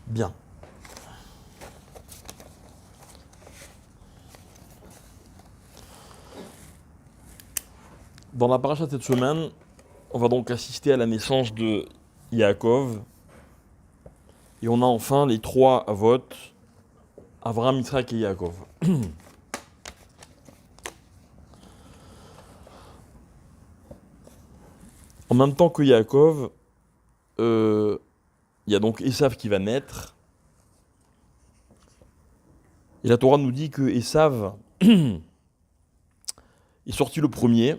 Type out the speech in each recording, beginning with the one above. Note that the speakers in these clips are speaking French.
Bien. Dans la paracha de cette semaine, on va donc assister à la naissance de Yaakov. Et on a enfin les trois avot, Avraham, Yitzhak et Yaakov. En même temps que Yaakov, il y a donc Esav qui va naître. Et la Torah nous dit que Esav est sorti le premier.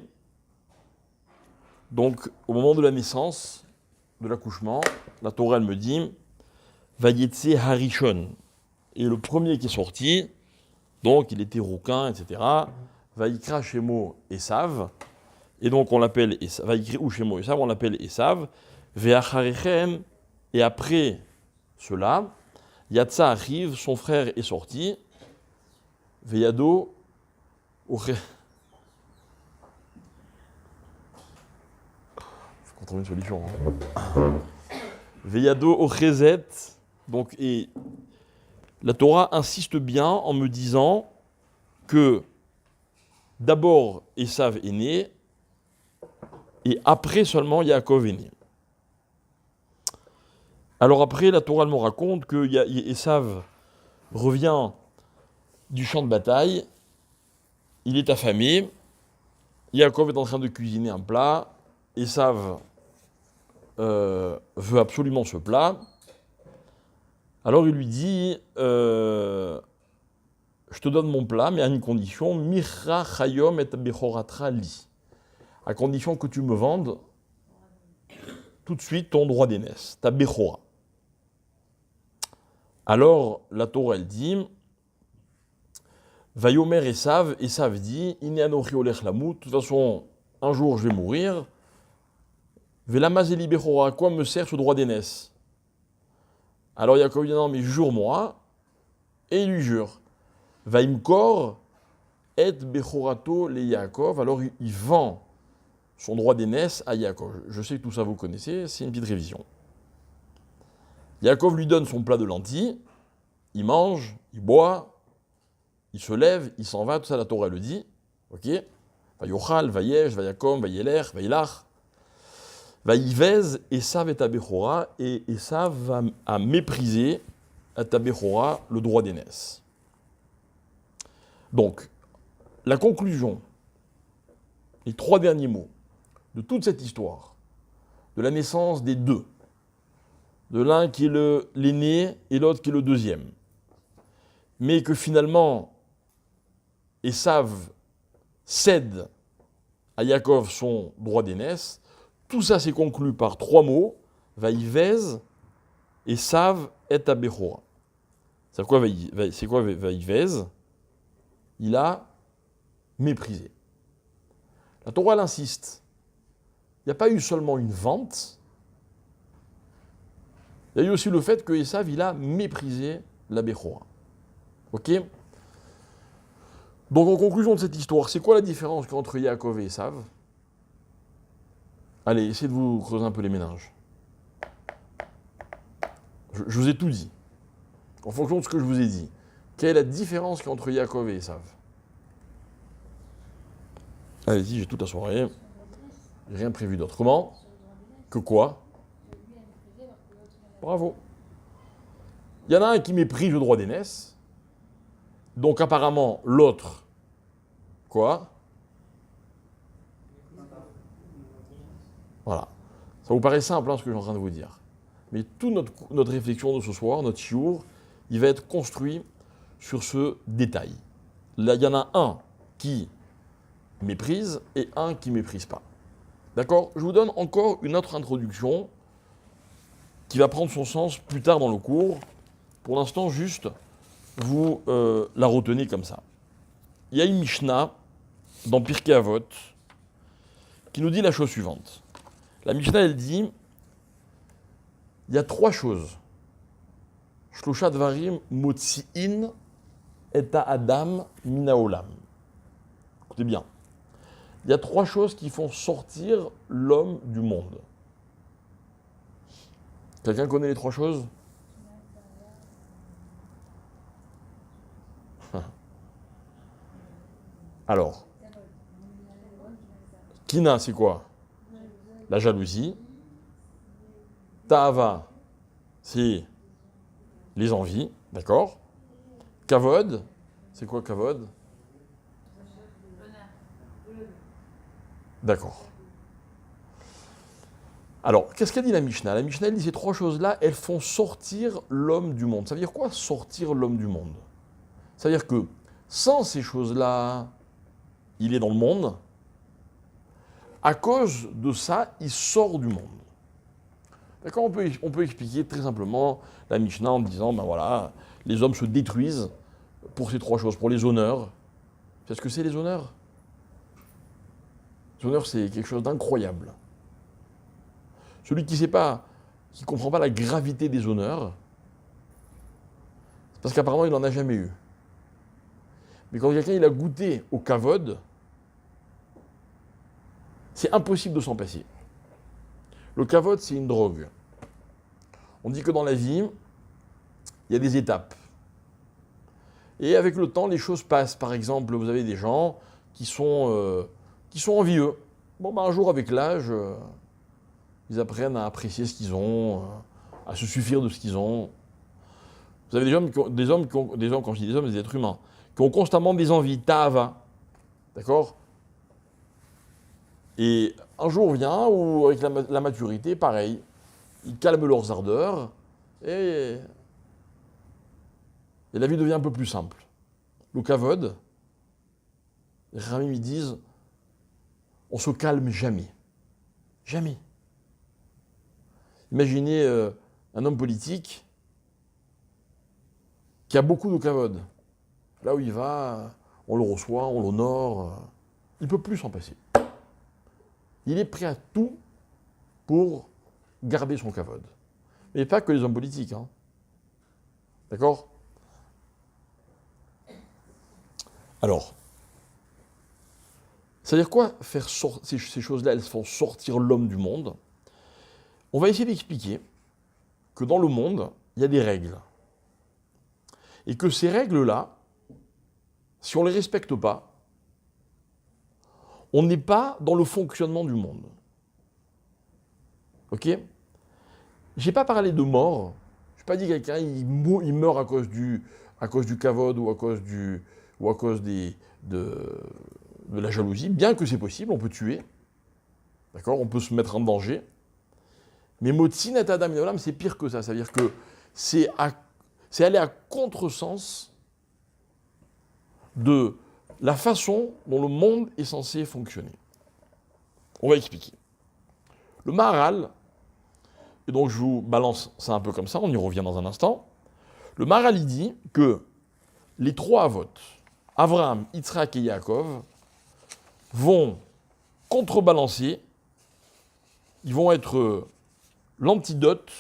Donc, au moment de la naissance, de l'accouchement, la Torah elle me dit Vayetse Harishon. Et le premier qui est sorti, donc il était rouquin, etc. Vayikra Shemo Esav. Et donc on l'appelle Esav. Vayikri ou Shemo Esav, on l'appelle Esav. Ve'acharechem. Et après cela, Yatsa arrive, son frère est sorti. Veyado. Faut qu'on trouve une solution. Veyado Ochezet. Donc, et la Torah insiste bien en me disant que d'abord Esav est né et après seulement Yaakov est né. Alors après, la Torah me raconte que Esav revient du champ de bataille, il est affamé, Yaakov est en train de cuisiner un plat, Esav veut absolument ce plat, alors il lui dit je te donne mon plat, mais à une condition, Micha Chayom et Bechoratra li, à condition que tu me vendes tout de suite ton droit d'aînesse, ta Bechora. Alors la Torah elle dit Vayomer Esav dit Ine anochi olech lamut, de toute façon, un jour je vais mourir. Velamazeli Bechora, à quoi me sert ce droit d'aînesse? Alors Yaakov dit non, mais jure-moi, et il lui jure. Vaimkor et Bechorato le Yaakov, alors il vend son droit d'aînesse à Yaakov. Je sais que tout ça vous connaissez, c'est une petite révision. Yaakov lui donne son plat de lentilles, il mange, il boit, il se lève, il s'en va, tout ça la Torah le dit. Ok? Vayochal, Vayesh, Vayakom, Vayeler, Vailach. Vaïvez, Esav et Tabechora, et Esav a méprisé à Tabechora le droit d'aînesse. Donc, la conclusion, les trois derniers mots de toute cette histoire, de la naissance des deux, de l'un qui est l'aîné et l'autre qui est le deuxième, mais que finalement, Esav cède à Yaakov son droit d'aînesse, tout ça s'est conclu par trois mots, Vaïvez, Esav et Tabechora. C'est quoi Vaïvez? Il a méprisé. La Torah elle insiste. Il n'y a pas eu seulement une vente, il y a eu aussi le fait que Esav il a méprisé la Bechora. Ok? Donc en conclusion de cette histoire, c'est quoi la différence entre Yaakov et Esav? Allez, essayez de vous creuser un peu les méninges. Je vous ai tout dit. En fonction de ce que je vous ai dit, quelle est la différence entre Yaakov et Esav? Allez-y, j'ai toute la soirée. J'ai rien prévu d'autre. Comment? Que quoi? Bravo. Il y en a un qui méprise le droit d'aînesse. Donc apparemment, l'autre, quoi? Voilà. Ça vous paraît simple ce que je suis en train de vous dire. Mais toute notre réflexion de ce soir, notre chiour, il va être construit sur ce détail. Là, il y en a un qui méprise et un qui ne méprise pas. D'accord? Je vous donne encore une autre introduction qui va prendre son sens plus tard dans le cours. Pour l'instant, juste, vous la retenez comme ça. Il y a une Mishnah dans Pirkei Avot qui nous dit la chose suivante. La Mishnah, elle dit, il y a trois choses. Shlosha dvarim motzi'in et adam minaolam. Écoutez bien. Il y a trois choses qui font sortir l'homme du monde. Quelqu'un connaît les trois choses? Alors, Kina, c'est quoi? La jalousie. Ta'ava, c'est les envies, d'accord? Kavod, c'est quoi Kavod? D'accord. Alors, qu'est-ce qu'a dit la Mishnah? La Mishnah, elle dit ces trois choses-là, elles font sortir l'homme du monde. Ça veut dire quoi, sortir l'homme du monde? Ça veut dire que sans ces choses-là, il est dans le monde. À cause de ça, il sort du monde. D'accord, on peut expliquer très simplement la Mishnah en disant, ben voilà, les hommes se détruisent pour ces trois choses, pour les honneurs. C'est ce que c'est les honneurs? Les honneurs, c'est quelque chose d'incroyable. Celui qui sait pas, qui ne comprend pas la gravité des honneurs, c'est parce qu'apparemment il n'en a jamais eu. Mais quand quelqu'un il a goûté au kavod, c'est impossible de s'en passer. Le kavod, c'est une drogue. On dit que dans la vie, il y a des étapes. Et avec le temps, les choses passent. Par exemple, vous avez des gens qui sont envieux. Bon, ben, un jour, avec l'âge, ils apprennent à apprécier ce qu'ils ont, à se suffire de ce qu'ils ont. Vous avez des hommes, quand je dis des hommes, des êtres humains, qui ont constamment des envies, ta'ava. D'accord? Et un jour vient où, avec la maturité, pareil, ils calment leurs ardeurs et la vie devient un peu plus simple. Le kavod, les Ramim ils disent, on se calme jamais. Jamais. Imaginez un homme politique qui a beaucoup de kavod. Là où il va, on le reçoit, on l'honore. Il ne peut plus s'en passer. Il est prêt à tout pour garder son kavod. Mais pas que les hommes politiques. Hein. D'accord? Alors, c'est-à-dire quoi faire ces choses-là, elles font sortir l'homme du monde? On va essayer d'expliquer que dans le monde, il y a des règles. Et que ces règles-là, si on ne les respecte pas, on n'est pas dans le fonctionnement du monde. Ok? Je n'ai pas parlé de mort. Je n'ai pas dit que quelqu'un il meurt à cause du kavod ou à cause de la jalousie. Bien que c'est possible, on peut tuer. D'accord? On peut se mettre en danger. Mais motzi net adam minaolam, c'est pire que ça. Ça veut dire que c'est aller à contresens de la façon dont le monde est censé fonctionner. On va expliquer. Le Maharal, et donc je vous balance ça un peu comme ça, on y revient dans un instant. Le Maharal, il dit que les trois avot, Avraham, Yitzhak et Yaakov, vont contrebalancer, ils vont être l'antidote,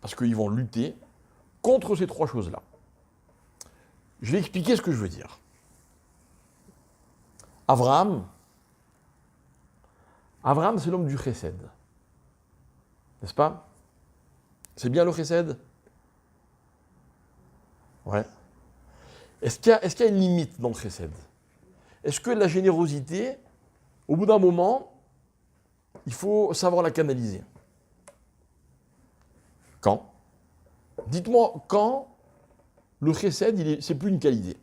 parce qu'ils vont lutter contre ces trois choses-là. Je vais expliquer ce que je veux dire. Avraham, c'est l'homme du chesed. N'est-ce pas? C'est bien le chesed? Ouais. Est-ce qu'il y a une limite dans le chesed? Est-ce que la générosité, au bout d'un moment, il faut savoir la canaliser? Quand? Dites-moi quand le chesed, c'est plus une qualité.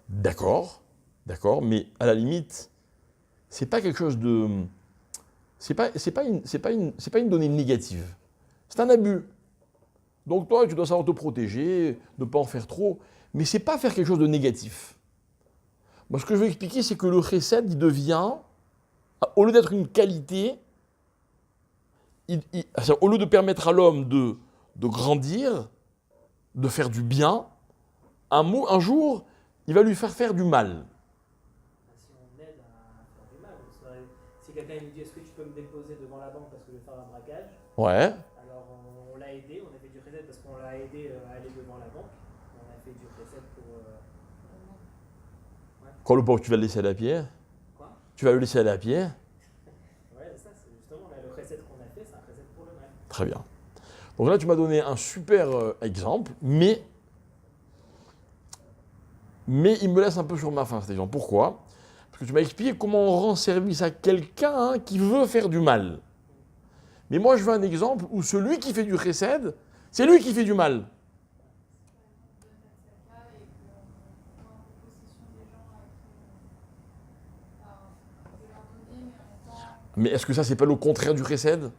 D'accord, mais à la limite, c'est pas quelque chose de, c'est pas une donnée négative. C'est un abus. Donc toi, tu dois savoir te protéger, ne pas en faire trop, mais c'est pas faire quelque chose de négatif. Moi, ce que je veux expliquer, c'est que le chesed, il devient, au lieu d'être une qualité, au lieu de permettre à l'homme de grandir, de faire du bien, un jour, il va lui faire du mal. Si on aide à faire du mal, si quelqu'un lui dit est-ce que tu peux me déposer devant la banque parce que je vais faire un braquage, Ouais. alors on l'a aidé, on a fait du reset parce qu'on l'a aidé à aller devant la banque, on a fait du reset pour... Ouais. Quoi, le pauvre, tu vas le laisser aller à pied? Quoi? Tu vas le laisser aller à pied? Ouais, ça c'est justement le reset qu'on a fait, c'est un reset pour le mal. Très bien. Donc là, tu m'as donné un super exemple, mais Mais il me laisse un peu sur ma faim, cet exemple. Pourquoi? Parce que tu m'as expliqué comment on rend service à quelqu'un qui veut faire du mal. Mais moi, je veux un exemple où celui qui fait du chesed, c'est lui qui fait du mal. Mais est-ce que ça, c'est pas le contraire du chesed?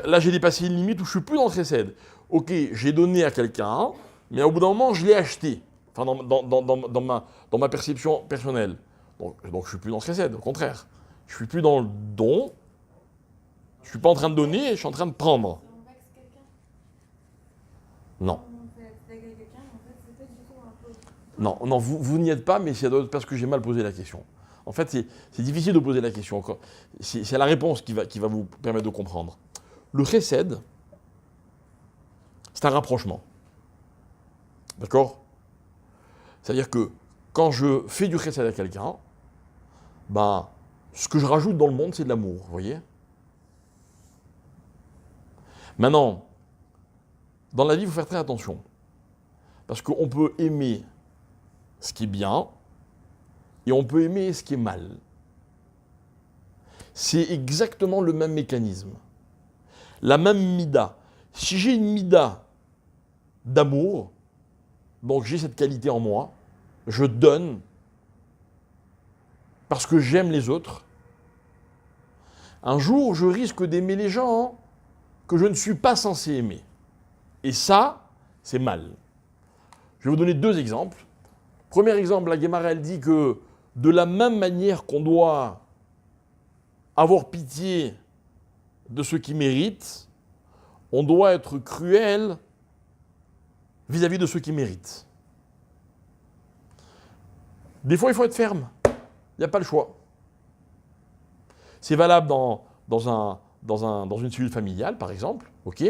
Là, j'ai dépassé une limite où je suis plus dans le chesed. Ok, j'ai donné à quelqu'un, mais au bout d'un moment, je l'ai acheté. Enfin, dans ma perception personnelle. Donc je suis plus dans le chesed, au contraire. Je suis plus dans le don. Je suis pas en train de donner, je suis en train de prendre. Non. Non, non, vous n'y êtes pas, mais c'est parce que j'ai mal posé la question. En fait, c'est difficile de poser la question. C'est la réponse qui va vous permettre de comprendre. Le chesed, c'est un rapprochement. D'accord? C'est-à-dire que quand je fais du chesed à quelqu'un, ben, ce que je rajoute dans le monde, c'est de l'amour, vous voyez? Maintenant, dans la vie, il faut faire très attention. Parce qu'on peut aimer ce qui est bien et on peut aimer ce qui est mal. C'est exactement le même mécanisme. La même mida. Si j'ai une mida d'amour, donc j'ai cette qualité en moi, je donne parce que j'aime les autres, un jour je risque d'aimer les gens que je ne suis pas censé aimer. Et ça, c'est mal. Je vais vous donner deux exemples. Premier exemple, la Guémara, elle dit que de la même manière qu'on doit avoir pitié de ceux qui méritent, on doit être cruel vis-à-vis de ceux qui méritent. Des fois, il faut être ferme. Il n'y a pas le choix. C'est valable dans une cellule familiale, par exemple. Ok.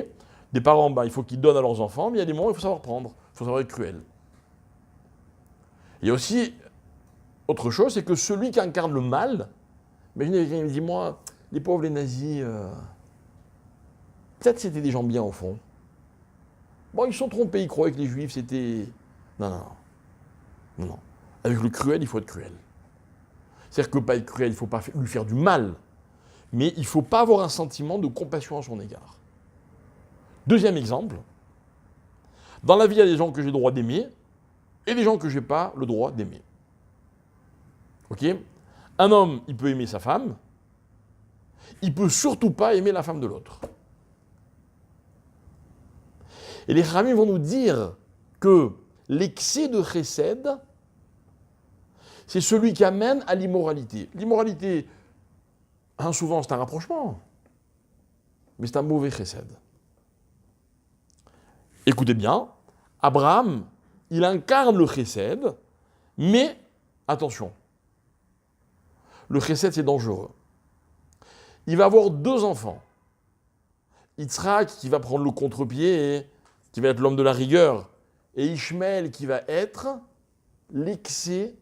Des parents, il faut qu'ils donnent à leurs enfants, mais il y a des moments où il faut savoir prendre. Il faut savoir être cruel. Il y a aussi autre chose, c'est que celui qui incarne le mal, imaginez quelqu'un qui me dit, moi, les pauvres, les nazis, peut-être c'était des gens bien au fond. Bon, ils se sont trompés, ils croyaient que les juifs, c'était... Non. Avec le cruel, il faut être cruel. C'est-à-dire que pas être cruel, il ne faut pas lui faire du mal, mais il ne faut pas avoir un sentiment de compassion à son égard. Deuxième exemple, dans la vie, il y a des gens que j'ai le droit d'aimer et des gens que je n'ai pas le droit d'aimer. Ok? Un homme, il peut aimer sa femme, il ne peut surtout pas aimer la femme de l'autre. Et les Khamim vont nous dire que l'excès de chesed, c'est celui qui amène à l'immoralité. L'immoralité, souvent, c'est un rapprochement, mais c'est un mauvais chesed. Écoutez bien, Abraham, il incarne le chesed, mais attention, le chesed, c'est dangereux. Il va avoir deux enfants. Yitzhak qui va prendre le contre-pied et qui va être l'homme de la rigueur, et Ishmaël qui va être l'excès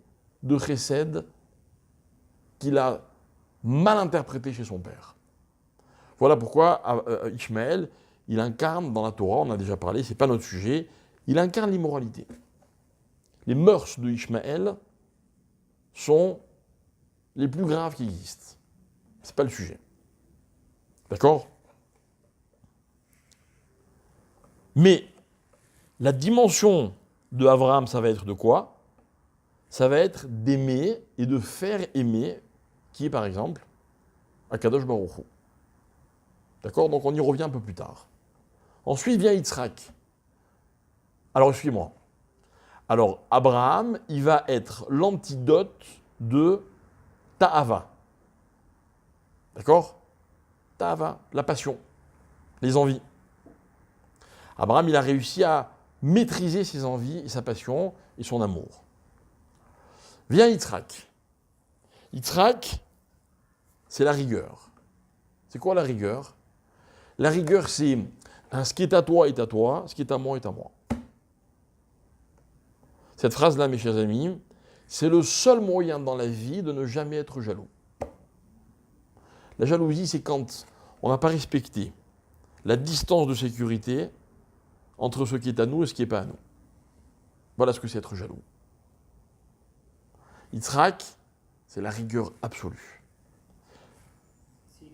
de chesed qu'il a mal interprété chez son père. Voilà pourquoi Ishmaël, il incarne dans la Torah, on en a déjà parlé, c'est pas notre sujet, il incarne l'immoralité. Les mœurs de Ishmaël sont les plus graves qui existent. C'est pas le sujet. D'accord? Mais la dimension de Abraham, ça va être de quoi? Ça va être d'aimer et de faire aimer, qui est par exemple Akadosh Baruch Hu. D'accord? Donc on y revient un peu plus tard. Ensuite vient Yitzhak. Alors suivez-moi. Alors Abraham, il va être l'antidote de Ta'ava. D'accord? Ta'ava, la passion, les envies. Abraham, il a réussi à maîtriser ses envies, et sa passion et son amour. Vient Yitzhak. Yitzhak, c'est la rigueur. C'est quoi la rigueur? La rigueur, c'est ce qui est à toi est à toi, ce qui est à moi est à moi. Cette phrase-là, mes chers amis, c'est le seul moyen dans la vie de ne jamais être jaloux. La jalousie, c'est quand on n'a pas respecté la distance de sécurité entre ce qui est à nous et ce qui n'est pas à nous. Voilà ce que c'est être jaloux. Yitzhak, c'est la rigueur absolue.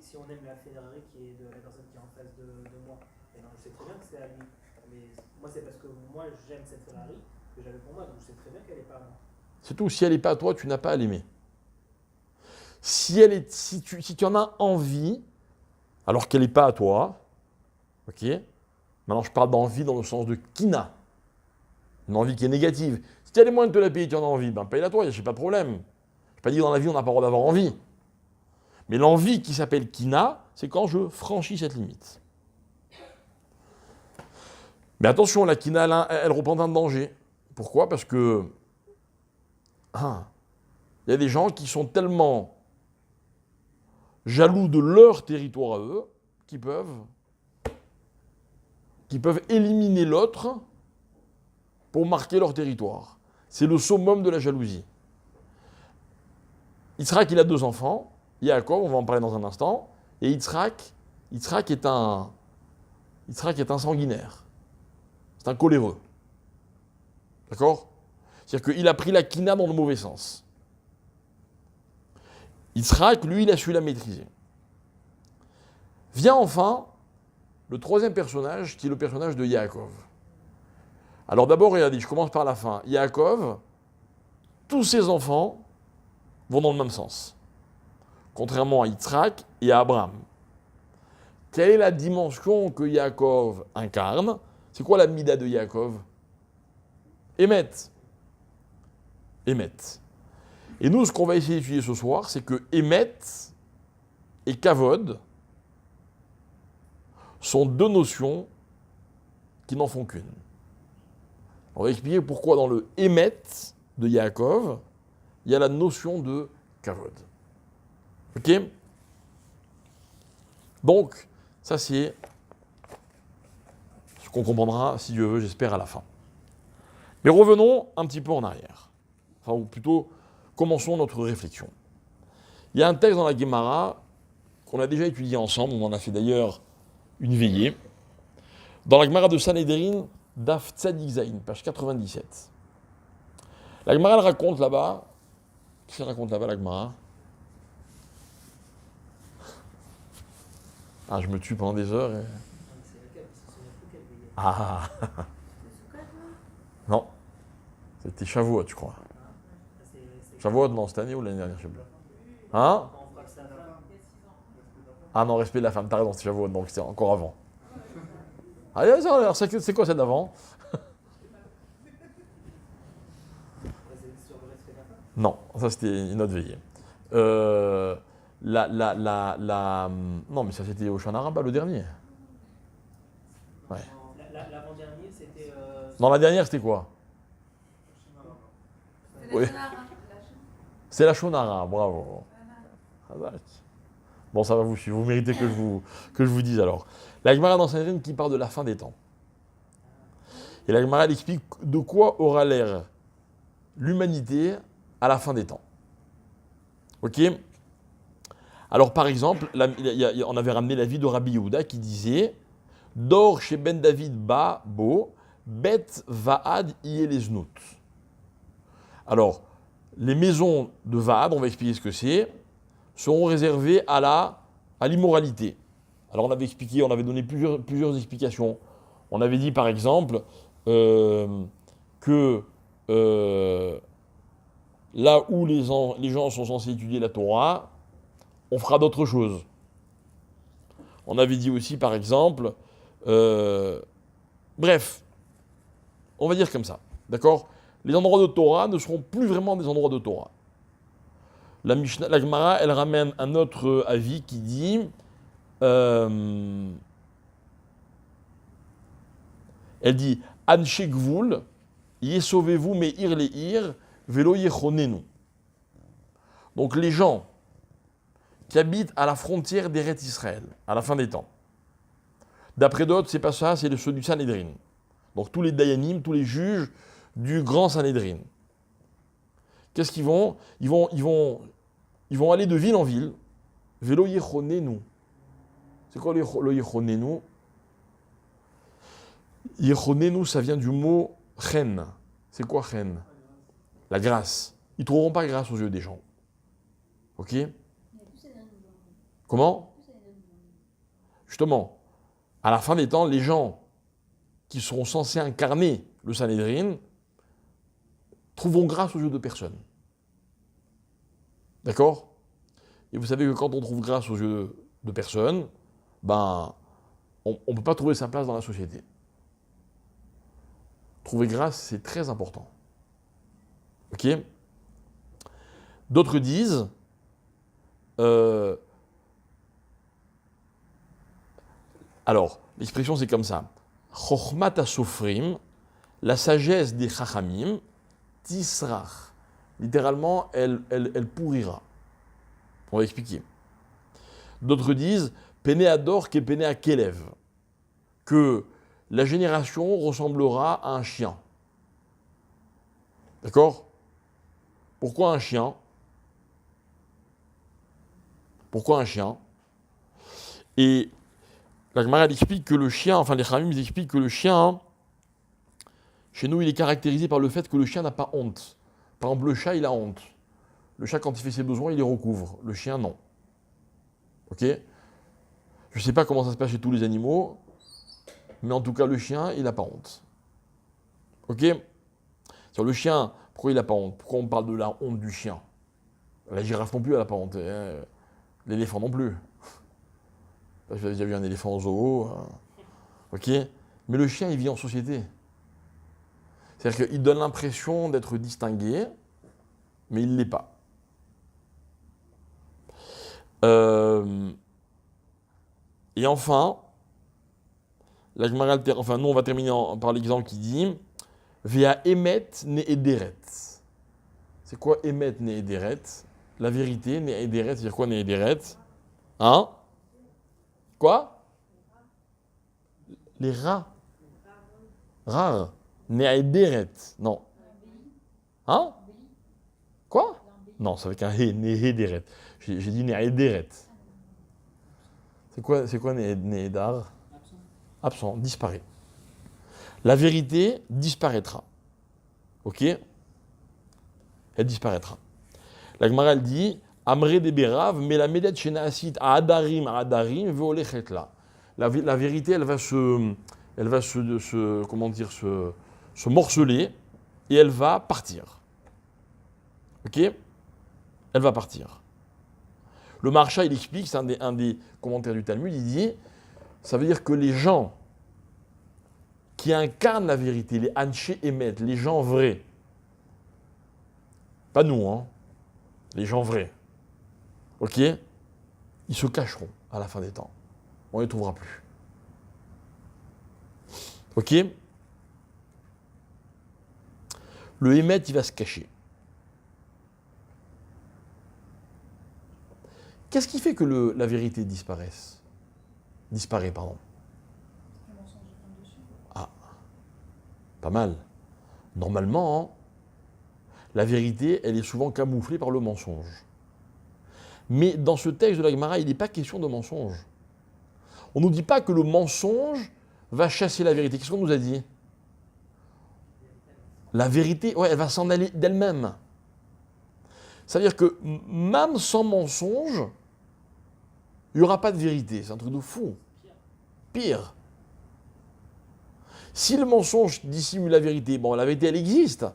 Si on aime la Ferrari qui est de la personne qui est en face de moi, et non, je sais très bien que c'est à lui. Mais moi, c'est parce que moi, j'aime cette Ferrari que j'avais pour moi, donc je sais très bien qu'elle n'est pas à moi. C'est tout. Si elle n'est pas à toi, tu n'as pas à l'aimer. Si tu en as envie, alors qu'elle n'est pas à toi, ok. Maintenant, je parle d'envie dans le sens de kina. Une envie qui est négative. Si tu as les moyens de te la payer et tu en as envie, ben paye-la toi, je n'ai pas de problème. Je n'ai pas dit que dans la vie, on n'a pas le droit d'avoir envie. Mais l'envie qui s'appelle kina, c'est quand je franchis cette limite. Mais attention, la kina, elle représente un danger. Pourquoi ? Parce que il y a des gens qui sont tellement jaloux de leur territoire à eux qui peuvent éliminer l'autre pour marquer leur territoire. C'est le summum de la jalousie. Yitzhak, il a 2 enfants. Yaakov, on va en parler dans un instant. Et Yitzhak est un sanguinaire. C'est un coléreux. D'accord ? C'est-à-dire qu'il a pris la kina dans le mauvais sens. Yitzhak, lui, il a su la maîtriser. Vient enfin le 3e personnage, qui est le personnage de Yaakov. Alors d'abord, regardez, je commence par la fin. Yaakov, tous ses enfants vont dans le même sens. Contrairement à Yitzhak et à Abraham. Quelle est la dimension que Yaakov incarne ? C'est quoi la mida de Yaakov ? Émet. Et nous, ce qu'on va essayer d'étudier ce soir, c'est que Émet et Kavod sont 2 notions qui n'en font qu'une. On va expliquer pourquoi dans le Émet de Yaakov, il y a la notion de Kavod. Ok ? Donc, ça c'est ce qu'on comprendra, si Dieu veut, j'espère, à la fin. Mais revenons un petit peu en arrière. Enfin, ou plutôt, commençons notre réflexion. Il y a un texte dans la Gemara qu'on a déjà étudié ensemble, on en a fait d'ailleurs une veillée. Dans la Gemara de Sanhedrin, Daf Tzadik Zayin, page 97. La Gemara, elle raconte là-bas. Qu'est-ce qu'elle raconte là-bas, la Gemara ? Ah, je me tue pendant des heures. Et... Ah non, c'était Shavuot, tu crois. Shavuot, non, cette année ou l'année dernière, je sais plus. Hein ? Ah non, respect de la femme, t'as raison, c'est Shavuot, donc c'est encore avant. Ah, alors, c'est quoi celle d'avant ? Non, ça c'était une autre veillée. Non, mais ça c'était au Shana Rabbah, le dernier. Ouais. L'avant-dernier, c'était... Non, la dernière, c'était quoi ? Oui. C'est la Shonara, bravo. Bon, ça va vous suivre, vous méritez que je vous dise alors. La Gemara dans Sanhedrin qui parle de la fin des temps. Et la Gemara, elle explique de quoi aura l'air l'humanité à la fin des temps. Ok ? Alors, par exemple, on avait ramené la vie de Rabbi Yehuda qui disait « Dor chez Ben David ba bo, bet vaad yeleznut ». Alors, les maisons de Vaad, on va expliquer ce que c'est, seront réservées à l'immoralité. Alors, on avait donné plusieurs explications. On avait dit, par exemple, que là où les gens sont censés étudier la Torah, on fera d'autres choses. On avait dit aussi, par exemple, bref, on va dire comme ça, d'accord ? Les endroits de Torah ne seront plus vraiment des endroits de Torah. La Gemara, elle ramène un autre avis qui dit, elle dit, Anshe Gvul, Yesovez-vous me'ir le'ir, velo yechonenu. Donc les gens qui habitent à la frontière d'Eretz Israël, à la fin des temps. D'après d'autres, c'est pas ça, c'est ceux du Sanhedrin. Donc tous les Dayanim, tous les juges du grand Sanhedrin. Qu'est-ce qu'ils vont ? Ils vont aller de ville en ville. Velo yechonenu. C'est quoi le yechonenu ? Yechonenu, ça vient du mot chen. C'est quoi chen ? La grâce. ils ne trouveront pas grâce aux yeux des gens. Ok? Il y a plus ça dans le genre. Comment? Plus ça dans le genre. Justement, à la fin des temps, les gens qui seront censés incarner le Sanhédrin trouveront grâce aux yeux de personne. D'accord? Et vous savez que quand on trouve grâce aux yeux de personne, ben, on ne peut pas trouver sa place dans la société. Trouver grâce, c'est très important. Ok? D'autres disent, alors, l'expression c'est comme ça. Chochmat ha-sofrim, la sagesse des chachamim, tisrach. Littéralement, elle pourrira. On va expliquer. D'autres disent, pene ador ke pene akelev, que la génération ressemblera à un chien. D'accord? Pourquoi un chien? Pourquoi un chien? Et la Gemara explique que le chien, enfin les Khamim expliquent que le chien, chez nous, il est caractérisé par le fait que le chien n'a pas honte. Par exemple, le chat, il a honte. Le chat, quand il fait ses besoins, il les recouvre. Le chien, non. Ok? Je ne sais pas comment ça se passe chez tous les animaux, mais en tout cas, le chien, il n'a pas honte. Ok? Sur le chien, pourquoi il n'a pas honte? Pourquoi on parle de la honte du chien? La girafe non plus, elle n'a pas honte. L'éléphant non plus. Vous avez déjà vu un éléphant au zoo. Ok? Mais le chien, il vit en société. C'est-à-dire qu'il donne l'impression d'être distingué, mais il ne l'est pas. Et enfin, nous on va terminer par l'exemple qui dit Vea emet ne ederet. C'est quoi emet ne ederet? La vérité, ne ederet, c'est-à-dire quoi ne ederet? Hein? Quoi? Les rats. Rares. Ne ederet. Non. Hein? Quoi? Non, c'est avec un he, ne ederet. J'ai dit ne ederet. C'est quoi ne edar? Absent, disparaît. La vérité disparaîtra. Ok? Elle disparaîtra. La Gemara, elle dit Amre de Berav, mais la médette chez Naasit, à Adarim, Veolechetla. La vérité, elle va se morceler et elle va partir. Ok? Elle va partir. Le Maharsha, il explique, c'est un des commentaires du Talmud, il dit ça veut dire que les gens qui incarnent la vérité, les Anshe Emet, les gens vrais, pas nous, hein, les gens vrais, ok, ils se cacheront à la fin des temps. On ne les trouvera plus. Ok? Le Emet, il va se cacher. Qu'est-ce qui fait que la vérité disparaît, pardon. Le mensonge est dessus. Ah, pas mal. Normalement, hein, la vérité, elle est souvent camouflée par le mensonge. Mais dans ce texte de la Gemara, il n'est pas question de mensonge. On ne nous dit pas que le mensonge va chasser la vérité. Qu'est-ce qu'on nous a dit? La vérité, ouais, elle va s'en aller d'elle-même. Ça veut dire que même sans mensonge, il n'y aura pas de vérité. C'est un truc de fou. Pire. Si le mensonge dissimule la vérité, bon, la vérité, elle existe,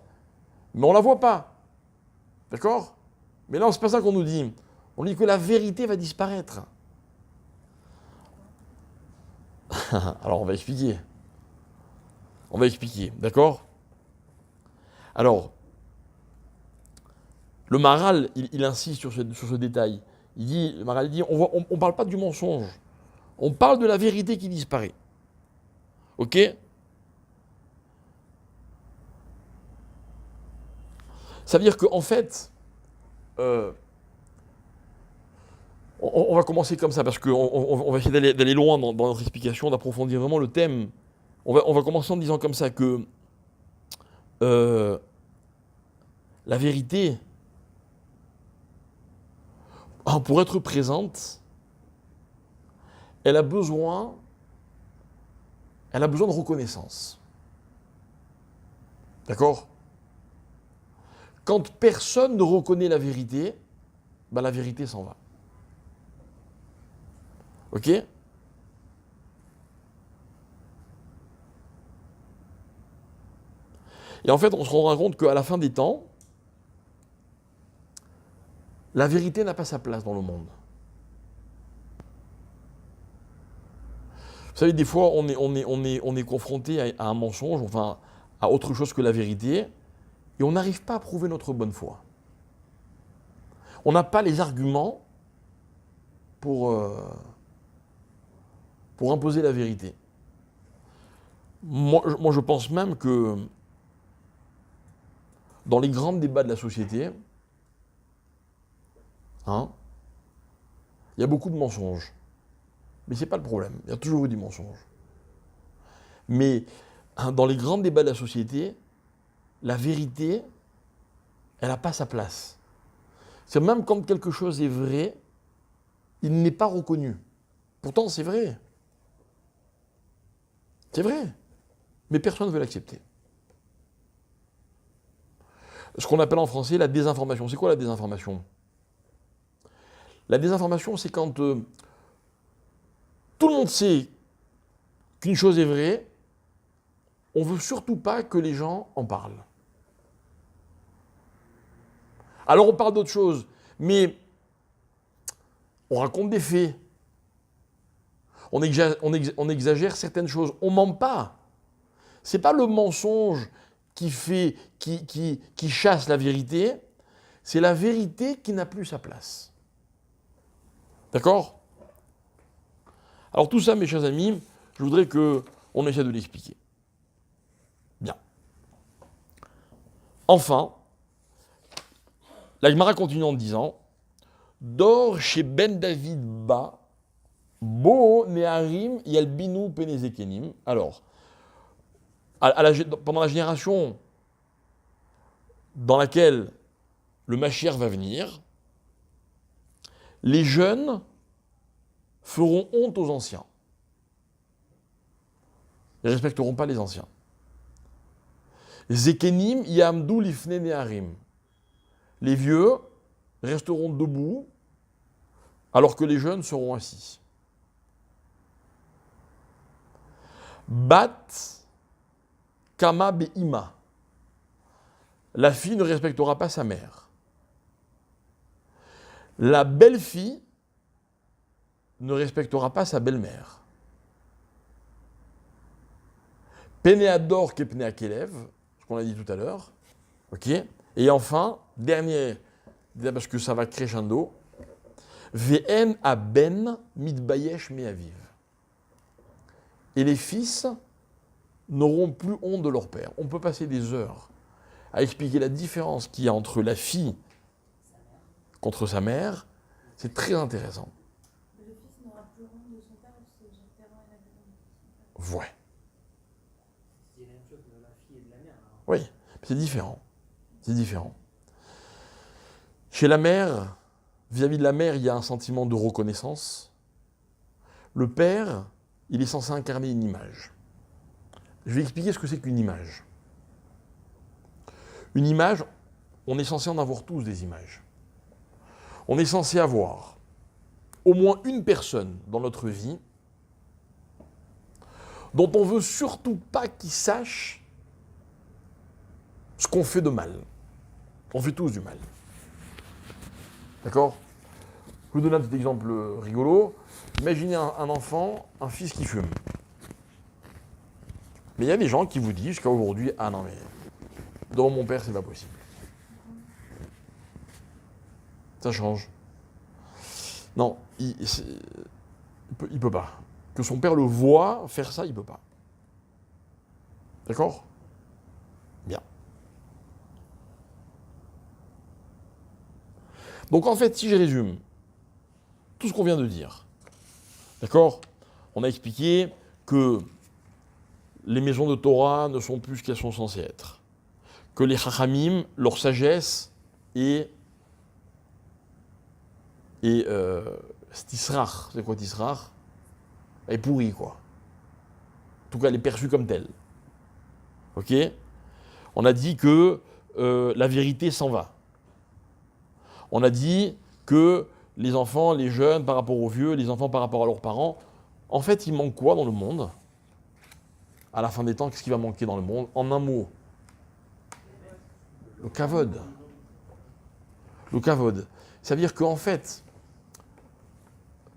mais on ne la voit pas. D'accord? Mais là, ce n'est pas ça qu'on nous dit. On dit que la vérité va disparaître. Alors, on va expliquer. D'accord? Alors, le Maharal, il insiste sur ce détail. Le Maharal dit, on ne parle pas du mensonge. On parle de la vérité qui disparaît. Ok? Ça veut dire qu'en fait, on va commencer comme ça, parce qu'on va essayer d'aller loin dans notre explication, d'approfondir vraiment le thème. On va commencer en disant comme ça que la vérité, pour être présente, elle a besoin de reconnaissance. D'accord? quand personne ne reconnaît la vérité, ben la vérité s'en va. Ok? Et en fait, on se rendra compte qu'à la fin des temps, la vérité n'a pas sa place dans le monde. Vous savez, des fois, on est confronté à un mensonge, enfin, à autre chose que la vérité, et on n'arrive pas à prouver notre bonne foi. On n'a pas les arguments pour imposer la vérité. Moi, je pense même que dans les grands débats de la société, il y a beaucoup de mensonges. Mais ce n'est pas le problème, il y a toujours eu du mensonge. Mais dans les grands débats de la société, la vérité, elle n'a pas sa place. C'est même quand quelque chose est vrai, il n'est pas reconnu. Pourtant, c'est vrai. C'est vrai. Mais personne ne veut l'accepter. Ce qu'on appelle en français la désinformation. C'est quoi la désinformation? La désinformation, c'est quand tout le monde sait qu'une chose est vraie, on ne veut surtout pas que les gens en parlent. Alors on parle d'autre chose, mais on raconte des faits. On exagère certaines choses. On ne ment pas. Ce n'est pas le mensonge qui chasse la vérité, c'est la vérité qui n'a plus sa place. D'accord? Alors tout ça, mes chers amis, je voudrais qu'on essaie de l'expliquer. Bien. Enfin, la Gemara continue en disant « Dor chez Ben David Ba, Bo Neharim Yalbinu Penezekenim » Alors, pendant la génération dans laquelle le Mashiach va venir, les jeunes feront honte aux anciens. Ils ne respecteront pas les anciens. Zekenim Yamdu Lifne Neharim. Les vieux resteront debout alors que les jeunes seront assis. Bat Kama Be'ima. La fille ne respectera pas sa mère. La belle-fille ne respectera pas sa belle-mère. Pénéador Kepnea Kelev, ce qu'on a dit tout à l'heure. Ok. Et enfin, dernier, parce que ça va crescendo, V'en aben mitbayesh me'aviv. Et les fils n'auront plus honte de leur père. On peut passer des heures à expliquer la différence qu'il y a entre la fille contre sa mère. C'est très intéressant. Le fils n'aura plus honte de son père parce que son père est la grande. Ouais. C'est la même chose de la fille et de la mère. Alors. Oui, c'est différent. C'est différent. Chez la mère, vis-à-vis de la mère, il y a un sentiment de reconnaissance. Le père, il est censé incarner une image. Je vais expliquer ce que c'est qu'une image. Une image, on est censé en avoir tous des images. On est censé avoir au moins une personne dans notre vie dont on veut surtout pas qu'il sache ce qu'on fait de mal. On fait tous du mal. D'accord? Je vous donne un petit exemple rigolo. Imaginez un enfant, un fils qui fume. Mais il y a des gens qui vous disent jusqu'à aujourd'hui, ah non mais devant mon père c'est pas possible. Ça change. Non, il peut pas. Que son père le voit faire ça, il peut pas. D'accord? Bien. Donc en fait, si je résume tout ce qu'on vient de dire, d'accord? On a expliqué que les maisons de Torah ne sont plus ce qu'elles sont censées être. Que les Chachamim, leur sagesse est Tisrach, c'est quoi Tisrach? Elle est pourrie, quoi. En tout cas, elle est perçue comme telle. Ok? On a dit que la vérité s'en va. On a dit que les enfants, les jeunes par rapport aux vieux, les enfants par rapport à leurs parents, en fait, il manque quoi dans le monde? À la fin des temps, qu'est-ce qui va manquer dans le monde? En un mot, le kavod. Le kavod. Ça veut dire qu'en fait,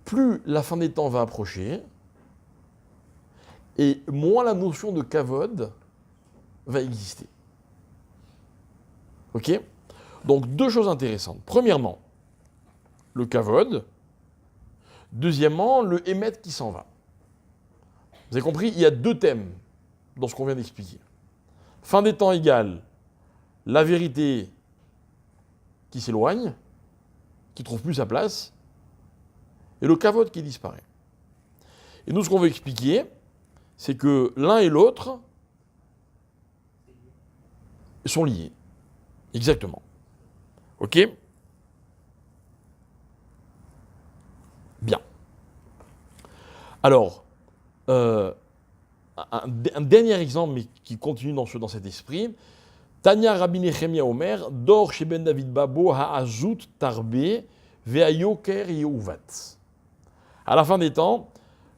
plus la fin des temps va approcher, et moins la notion de kavod va exister. Ok? Donc, deux choses intéressantes. Premièrement, le kavod. Deuxièmement, le émet qui s'en va. Vous avez compris? Il y a deux thèmes dans ce qu'on vient d'expliquer. Fin des temps égale la vérité qui s'éloigne, qui ne trouve plus sa place, et le kavod qui disparaît. Et nous, ce qu'on veut expliquer, c'est que l'un et l'autre sont liés. Exactement. Ok? Bien. Alors, un dernier exemple, mais qui continue dans cet esprit. Tanya Rabbi Nechemia Omer, Dor Sheben David Babo Ha'azut Tarbe Ve'ayoker Yehuvat. À la fin des temps,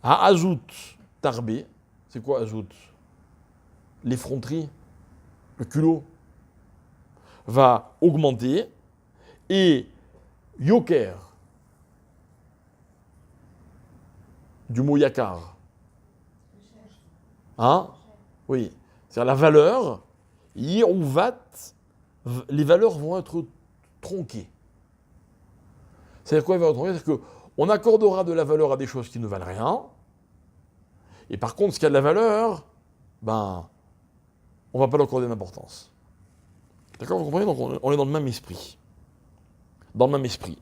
Ha'azut Tarbe, c'est quoi Azut? L'effronterie, le culot, va augmenter et Yoker, du mot yakar. Hein? Oui. C'est-à-dire la valeur, Yehuvat, les valeurs vont être tronquées. C'est-à-dire quoi, elles vont être tronquées? C'est-à-dire qu'on accordera de la valeur à des choses qui ne valent rien. Et par contre, ce qui a de la valeur, on ne va pas leur accorder d'importance. D'accord, vous comprenez? Donc on est dans le même esprit. Dans le même esprit.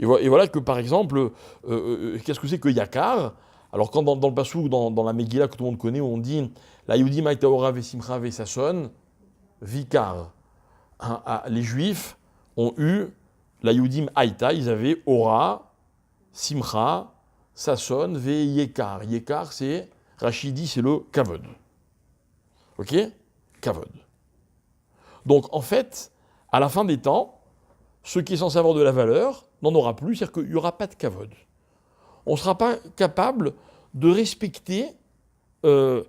Et voilà que, par exemple, qu'est-ce que c'est que Yakar? Alors, quand dans le Passouk, dans la Megillah que tout le monde connaît, où on dit la Yudim Aïtaora Vesimcha Vesasson, Vikar. Les Juifs ont eu la Yudim Aïta, ils avaient Ora, Simcha, Sasson, Ve Yekar. Yekar, c'est, Rachidi, c'est le Kavod. Ok? Kavod. Donc, en fait, à la fin des temps, ce qui est censé avoir de la valeur n'en aura plus, c'est-à-dire qu'il n'y aura pas de Kavod. On ne sera pas capable de respecter ce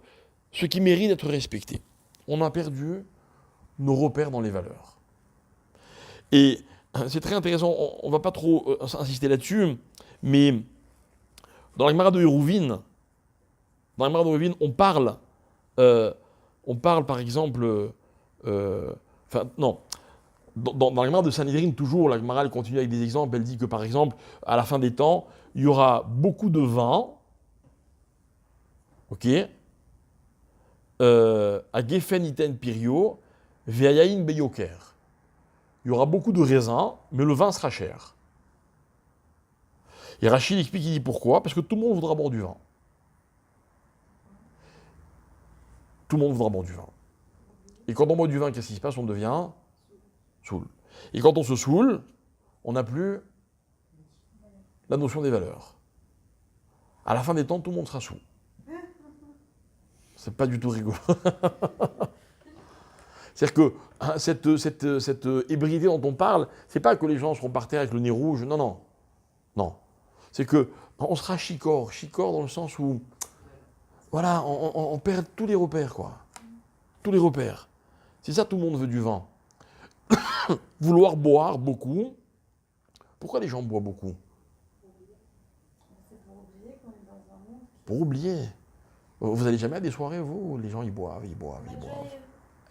qui mérite d'être respecté. On a perdu nos repères dans les valeurs. Et c'est très intéressant, on ne va pas trop insister là-dessus, mais dans la Gemara de Hérouvine, on parle par exemple, dans la Gemara de Sanhedrin, toujours, la Gemara elle continue avec des exemples, elle dit que par exemple, à la fin des temps, il y aura beaucoup de vin, ok, à Gefen Iten Pirio, Veayain Beyoker. Il y aura beaucoup de raisins, mais le vin sera cher. Et Rachid explique, il dit pourquoi? Parce que tout le monde voudra boire du vin. Tout le monde voudra boire du vin. Et quand on boit du vin, qu'est-ce qui se passe? On devient saoul. Et quand on se saoule, on n'a plus la notion des valeurs. À la fin des temps, tout le monde sera saoul. C'est pas du tout rigolo. C'est-à-dire que cette ébréité dont on parle, c'est pas que les gens seront par terre avec le nez rouge, non. C'est que on sera chicor dans le sens où, voilà, on perd tous les repères, quoi. Tous les repères. C'est ça, tout le monde veut du vin. Vouloir boire beaucoup. Pourquoi les gens boivent beaucoup? C'est pour oublier qu'on est dans un monde. Pour oublier. Vous allez jamais à des soirées, vous? Les gens, ils boivent.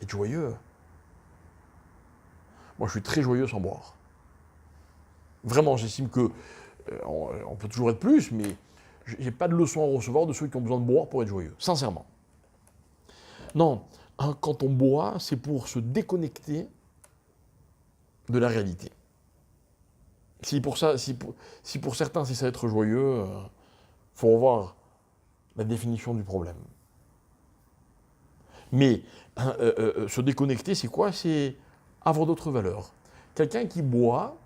Être joyeux. Moi, je suis très joyeux sans boire. Vraiment, j'estime que on peut toujours être plus, mais j'ai pas de leçon à recevoir de ceux qui ont besoin de boire pour être joyeux. Sincèrement. Non, quand on boit, c'est pour se déconnecter de la réalité. Si pour certains, c'est ça être joyeux, faut revoir la définition du problème. Mais se déconnecter, c'est quoi? C'est avoir d'autres valeurs. Quelqu'un qui boit,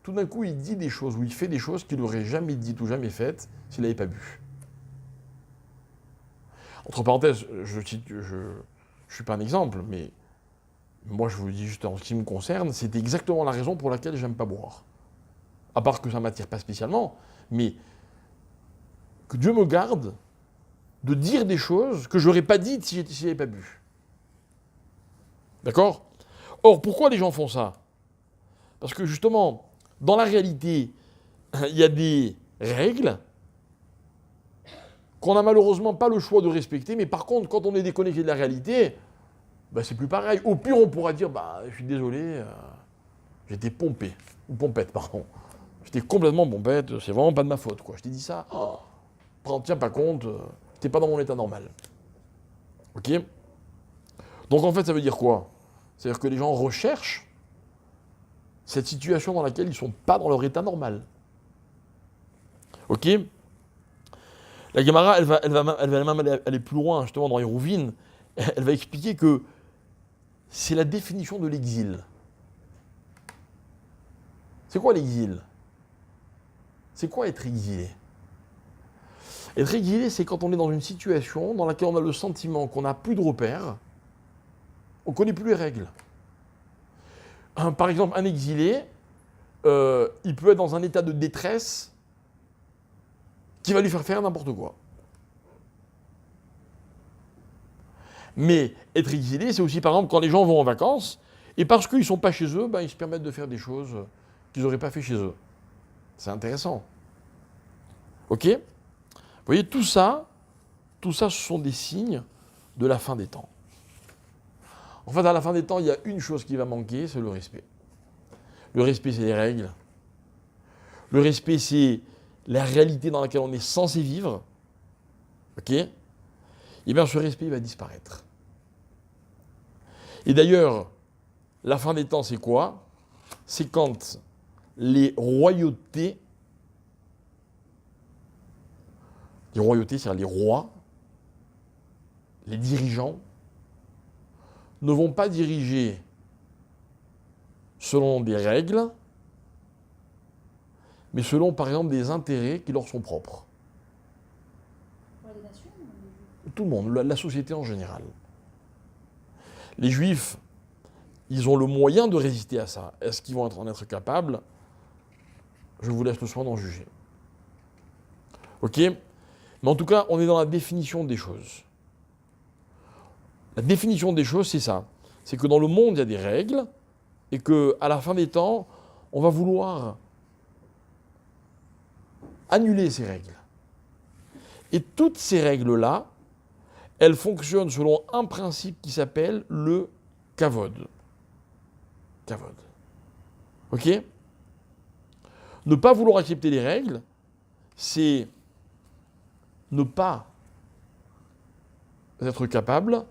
tout d'un coup, il dit des choses, ou il fait des choses qu'il n'aurait jamais dites ou jamais faites s'il n'avait pas bu. Entre parenthèses, je ne suis pas un exemple, mais Moi, je vous le dis juste en ce qui me concerne, c'est exactement la raison pour laquelle j'aime pas boire. À part que ça ne m'attire pas spécialement, mais que Dieu me garde de dire des choses que je n'aurais pas dites si je n'avais pas bu. D'accord ? Or, pourquoi les gens font ça ? Parce que justement, dans la réalité, il y a des règles qu'on n'a malheureusement pas le choix de respecter, mais par contre, quand on est déconnecté de la réalité, ben c'est plus pareil. Au pire, on pourra dire, je suis désolé, j'étais pompé, ou pompette, pardon. J'étais complètement pompette, c'est vraiment pas de ma faute, quoi. Je t'ai dit ça, tiens pas compte, t'es pas dans mon état normal. Ok ? Donc en fait, ça veut dire quoi ? C'est-à-dire que les gens recherchent cette situation dans laquelle ils ne sont pas dans leur état normal. Ok ? La Gemara, elle va même aller plus loin, justement, dans Hérouvine. Elle va expliquer que c'est la définition de l'exil. C'est quoi l'exil ? C'est quoi être exilé ? Être exilé, c'est quand on est dans une situation dans laquelle on a le sentiment qu'on n'a plus de repères, on ne connaît plus les règles. Par exemple, un exilé, il peut être dans un état de détresse qui va lui faire n'importe quoi. Mais être exilé, c'est aussi, par exemple, quand les gens vont en vacances, et parce qu'ils ne sont pas chez eux, ils se permettent de faire des choses qu'ils n'auraient pas fait chez eux. C'est intéressant. Ok ? Vous voyez, tout ça, ce sont des signes de la fin des temps. En fait, à la fin des temps, il y a une chose qui va manquer, c'est le respect. Le respect, c'est les règles. Le respect, c'est la réalité dans laquelle on est censé vivre. Ok ? Et bien, ce respect, il va disparaître. Et d'ailleurs, la fin des temps, c'est quoi ? C'est quand les royautés, c'est-à-dire les rois, les dirigeants, ne vont pas diriger selon des règles, mais selon, par exemple, des intérêts qui leur sont propres. Pour les nations ou les Juifs ? Tout le monde, la société en général. Les Juifs, ils ont le moyen de résister à ça. Est-ce qu'ils vont en être capables ? Je vous laisse le soin d'en juger. Ok ? Mais en tout cas, on est dans la définition des choses. La définition des choses, c'est ça. C'est que dans le monde, il y a des règles, et qu'à la fin des temps, on va vouloir annuler ces règles. Et toutes ces règles-là, elles fonctionnent selon un principe qui s'appelle le kavod. Kavod. Ok ? Ne pas vouloir accepter les règles, c'est ne pas être capable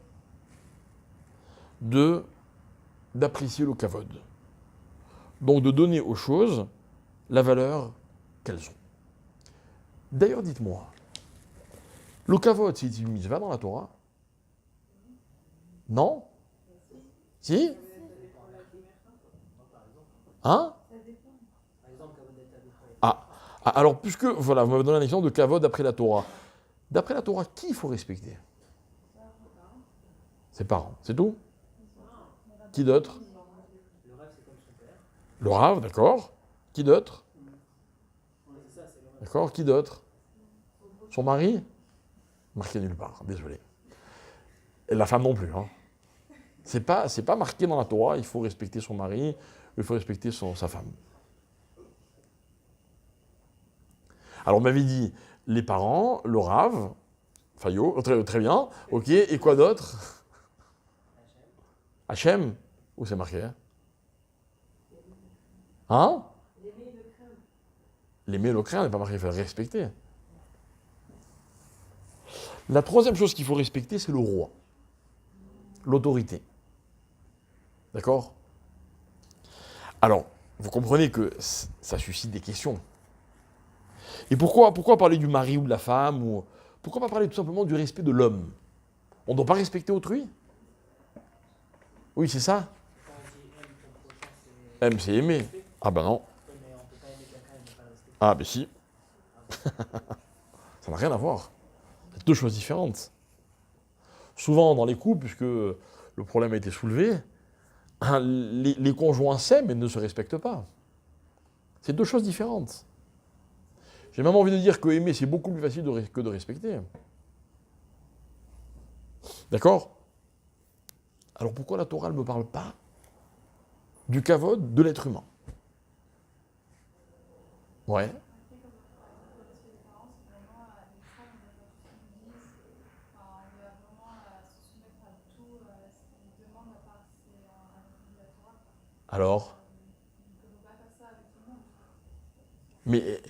d'apprécier le kavod. Donc de donner aux choses la valeur qu'elles ont. D'ailleurs, dites-moi, le kavod, c'est une mitzvah dans la Torah ? Non ? Si ? Hein ? Alors, puisque, voilà, vous m'avez donné un exemple de kavod d'après la Torah. D'après la Torah, qui il faut respecter ? Ses parents, c'est tout ? Qui d'autre ? Le rêve, c'est comme son père. Le Rav, d'accord. Qui d'autre ? C'est ça, c'est le rêve. D'accord, qui d'autre ? Son mari ? Marqué nulle part, désolé. Et la femme non plus. Hein. C'est pas marqué dans la Torah, il faut respecter son mari, il faut respecter sa femme. Alors on m'avait dit les parents, le Rav, Fayot, très bien, ok, et quoi d'autre ? Hachem ? Où c'est marqué ? Hein ? L'aimer et le craindre n'est pas marqué, il faut le respecter. La troisième chose qu'il faut respecter, c'est le roi. L'autorité. D'accord ? Alors, vous comprenez que ça suscite des questions. Et pourquoi parler du mari ou de la femme ou pourquoi pas parler tout simplement du respect de l'homme ? On ne doit pas respecter autrui ? Oui, c'est ça ? Quand on dit aime ton prochain, c'est. Aime, c'est aimer. respect. Ah ben non. Oui, mais on peut pas aimer quelqu'un et ne pas le respecter. Ah ben si. Ça n'a rien à voir. C'est deux choses différentes. Souvent dans les couples, puisque le problème a été soulevé, les conjoints s'aiment et ne se respectent pas. C'est deux choses différentes. J'ai même envie de dire que aimer, c'est beaucoup plus facile que de respecter. D'accord? Alors pourquoi la Torah ne me parle pas du kavod de l'être humain? Ouais. Alors? Mais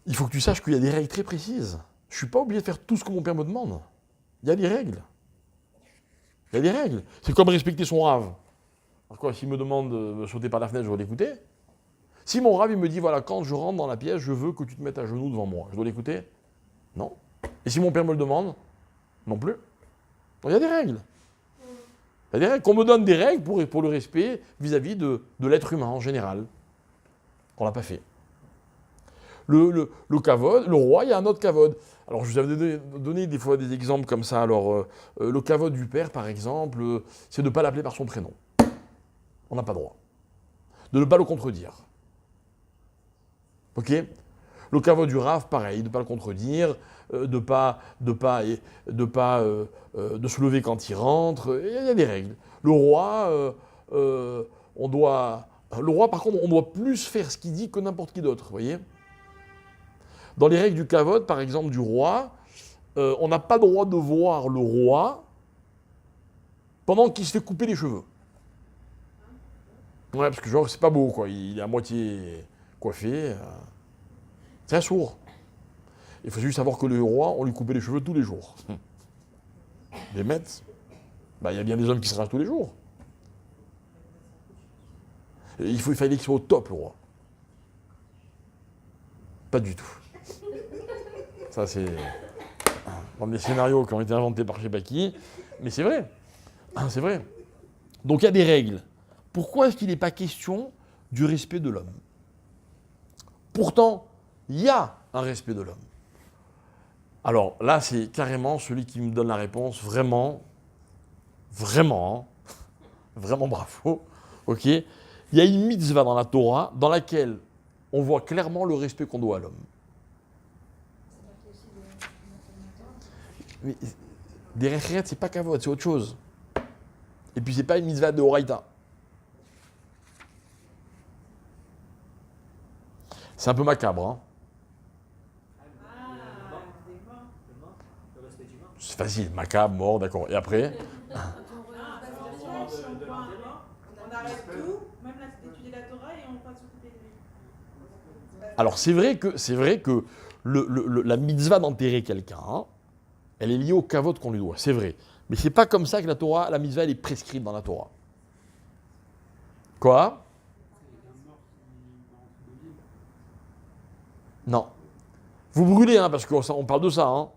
il faut que tu saches qu'il y a des règles très précises. Je ne suis pas obligé de faire tout ce que mon père me demande. Il y a des règles. Il y a des règles. C'est comme respecter son rave. Alors quoi, s'il me demande de sauter par la fenêtre, je dois l'écouter. Si mon rave, il me dit, voilà, quand je rentre dans la pièce, je veux que tu te mettes à genoux devant moi, je dois l'écouter? Non. Et si mon père me le demande? Non plus. Donc il y a des règles. Il y a des règles. Qu'on me donne des règles pour le respect vis-à-vis de l'être humain en général. On ne l'a pas fait. Le kavod, le roi, il y a un autre kavod. Alors, je vous avais donné des fois des exemples comme ça. Alors, le kavod du père, par exemple, c'est de ne pas l'appeler par son prénom. On n'a pas droit. De ne pas le contredire. Ok? Le kavod du rave, pareil, de ne pas le contredire, de se lever quand il rentre. Il y a des règles. Le roi, le roi, par contre, on doit plus faire ce qu'il dit que n'importe qui d'autre, vous voyez? Dans les règles du kavod, par exemple, du roi, on n'a pas le droit de voir le roi pendant qu'il se fait couper les cheveux. Ouais, parce que genre, c'est pas beau, quoi. Il est à moitié coiffé. C'est un sourd. Il faut juste savoir que le roi, on lui coupait les cheveux tous les jours. Les maîtres, il y a bien des hommes qui se rasent tous les jours. Et il fallait qu'il soit au top, le roi. Pas du tout. Ça, c'est dans des scénarios qui ont été inventés par je sais pas qui, mais c'est vrai. C'est vrai. Donc il y a des règles. Pourquoi est-ce qu'il n'est pas question du respect de l'homme? Pourtant, il y a un respect de l'homme. Alors là, c'est carrément celui qui me donne la réponse, vraiment, vraiment bravo. Ok. Il y a une mitzvah dans la Torah dans laquelle on voit clairement le respect qu'on doit à l'homme. Mais des recheret, c'est pas kavod, c'est autre chose. Et puis c'est pas une mitzvah de Horaïta. C'est un peu macabre, hein. C'est facile, macabre, mort, d'accord. Et après? On arrête tout, même d'étudier la Torah et on va s'occuper de lui. Alors c'est vrai que la mitzvah d'enterrer quelqu'un, hein, elle est liée au kavod qu'on lui doit, c'est vrai. Mais c'est pas comme ça que la mitzvah, elle est prescrite dans la Torah. Quoi? Non. Vous brûlez, hein, parce qu'on parle de ça, hein.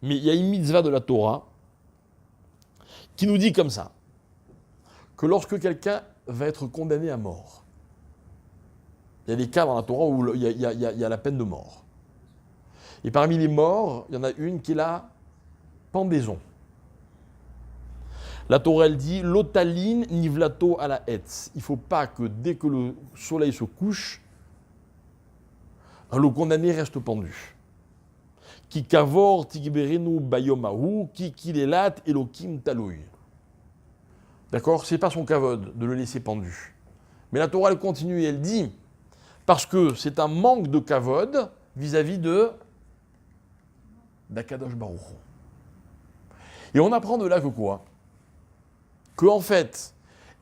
Mais il y a une mitzvah de la Torah qui nous dit comme ça, que lorsque quelqu'un va être condamné à mort, il y a des cas dans la Torah où il y a la peine de mort. Et parmi les morts, il y en a une qui est la pendaison. La Torah, elle dit « L'otaline nivlato à la hetz ». Il ne faut pas que dès que le soleil se couche, le condamné reste pendu. Ki kavor tigberenu bayomahu, ki kilelat elokim taloui. D'accord? C'est pas son kavod de le laisser pendu. Mais la Torah, elle continue et elle dit, parce que c'est un manque de kavod vis-à-vis d'Akadosh Baruch Hu. Et on apprend de là que quoi? Que en fait,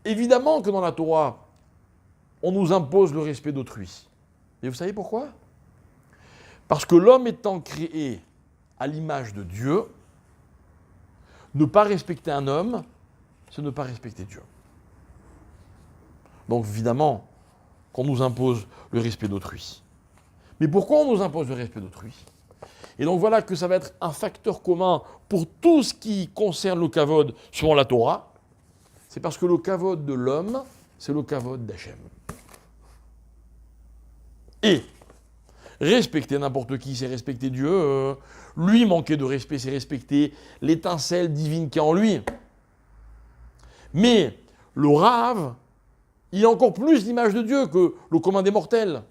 évidemment que dans la Torah, on nous impose le respect d'autrui. Et vous savez pourquoi? Parce que l'homme étant créé à l'image de Dieu, ne pas respecter un homme, c'est ne pas respecter Dieu. Donc évidemment qu'on nous impose le respect d'autrui. Mais pourquoi on nous impose le respect d'autrui? Et donc voilà que ça va être un facteur commun pour tout ce qui concerne le kavod selon la Torah. C'est parce que le kavod de l'homme, c'est le kavod d'Hachem. Et respecter n'importe qui, c'est respecter Dieu. Lui manquer de respect, c'est respecter l'étincelle divine qui est en lui. Mais le Rav, il a encore plus l'image de Dieu que le commun des mortels.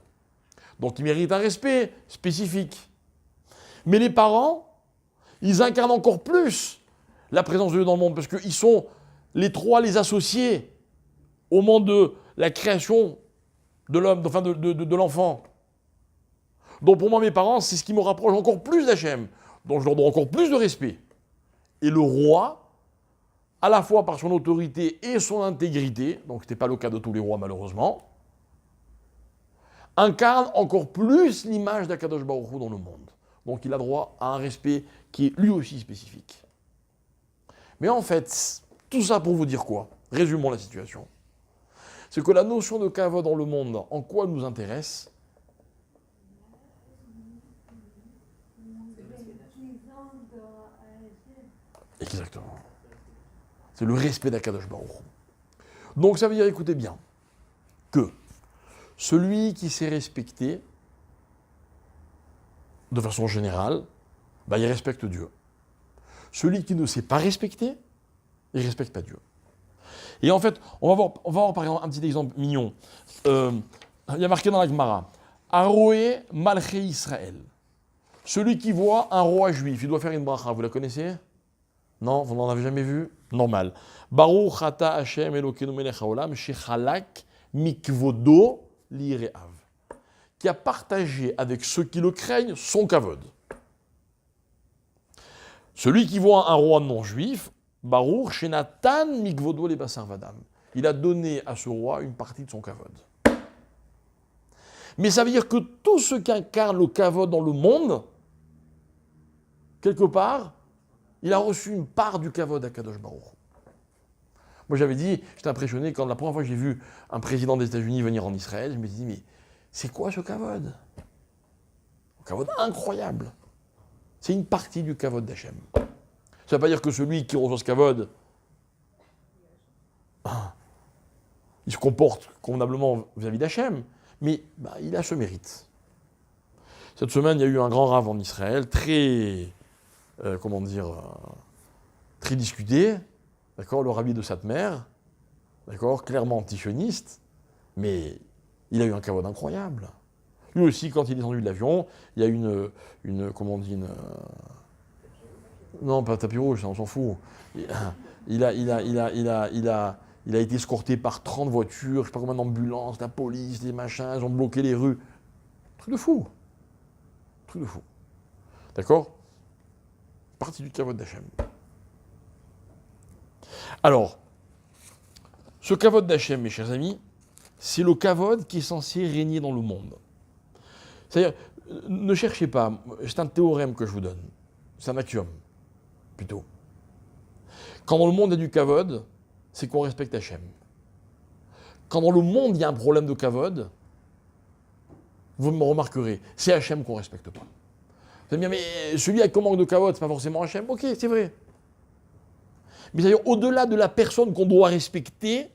Donc il mérite un respect spécifique. Mais les parents, ils incarnent encore plus la présence de Dieu dans le monde, parce qu'ils sont les trois, les associés au monde de la création de l'homme, enfin de l'enfant. Donc pour moi, mes parents, c'est ce qui me rapproche encore plus d'Hachem. Donc je leur donne encore plus de respect. Et le roi, à la fois par son autorité et son intégrité, donc ce n'était pas le cas de tous les rois malheureusement, incarne encore plus l'image d'Akadosh Baruch Hu dans le monde. Donc il a droit à un respect qui est lui aussi spécifique. Mais en fait, tout ça pour vous dire quoi? Résumons la situation. C'est que la notion de kavod dans le monde, en quoi elle nous intéresse? Exactement. C'est le respect d'Akadosh Baruch Hu. Donc ça veut dire, écoutez bien, que celui qui s'est respecté, de façon générale, il respecte Dieu. Celui qui ne s'est pas respecté, il ne respecte pas Dieu. Et en fait, on va voir par exemple un petit exemple mignon. Il y a marqué dans la Gemara, Aroé Malché Israël. Celui qui voit un roi juif, il doit faire une bracha. Vous la connaissez? Non, vous n'en avez jamais vu? Normal. Baruch ata Hashem Elokeinu melech haolam shechalak mikvodo lireav. Qui a partagé avec ceux qui le craignent son kavod. Celui qui voit un roi non juif, Baruch shenatan mikvodo le basar vadam. Il a donné à ce roi une partie de son kavod. Mais ça veut dire que tout ce qu'incarne le kavod dans le monde, quelque part, il a reçu une part du kavod à Kadosh Baruch. Moi j'avais dit, j'étais impressionné quand la première fois que j'ai vu un président des États-Unis venir en Israël, je me suis dit, mais c'est quoi ce kavod? Un kavod incroyable. C'est une partie du kavod d'Hachem. Ça ne veut pas dire que celui qui reçoit ce kavod, il se comporte convenablement vis-à-vis d'Hachem, mais il a ce mérite. Cette semaine, il y a eu un grand rave en Israël, très discuté, d'accord, le rabbi de Satmer, d'accord, clairement antisioniste, mais il a eu un kavod incroyable. Lui aussi, quand il est descendu de l'avion, il y a non, pas tapis rouge, on s'en fout. Il a été escorté par 30 voitures, je ne sais pas combien d'ambulances, la police, des machins, ils ont bloqué les rues. Truc de fou. Truc de fou. D'accord? Partie du kavod d'Hachem. Alors, ce kavod d'Hachem, mes chers amis, c'est le kavod qui est censé régner dans le monde. C'est-à-dire, ne cherchez pas, c'est un théorème que je vous donne, c'est un axiome, plutôt. Quand dans le monde il y a du kavod, c'est qu'on respecte Hachem. Quand dans le monde il y a un problème de kavod, vous me remarquerez, c'est Hachem qu'on ne respecte pas. Vous allez me dire, mais celui avec un manque de kavod, c'est pas forcément Hachem. Ok, c'est vrai. Mais c'est-à-dire, au-delà de la personne qu'on doit respecter,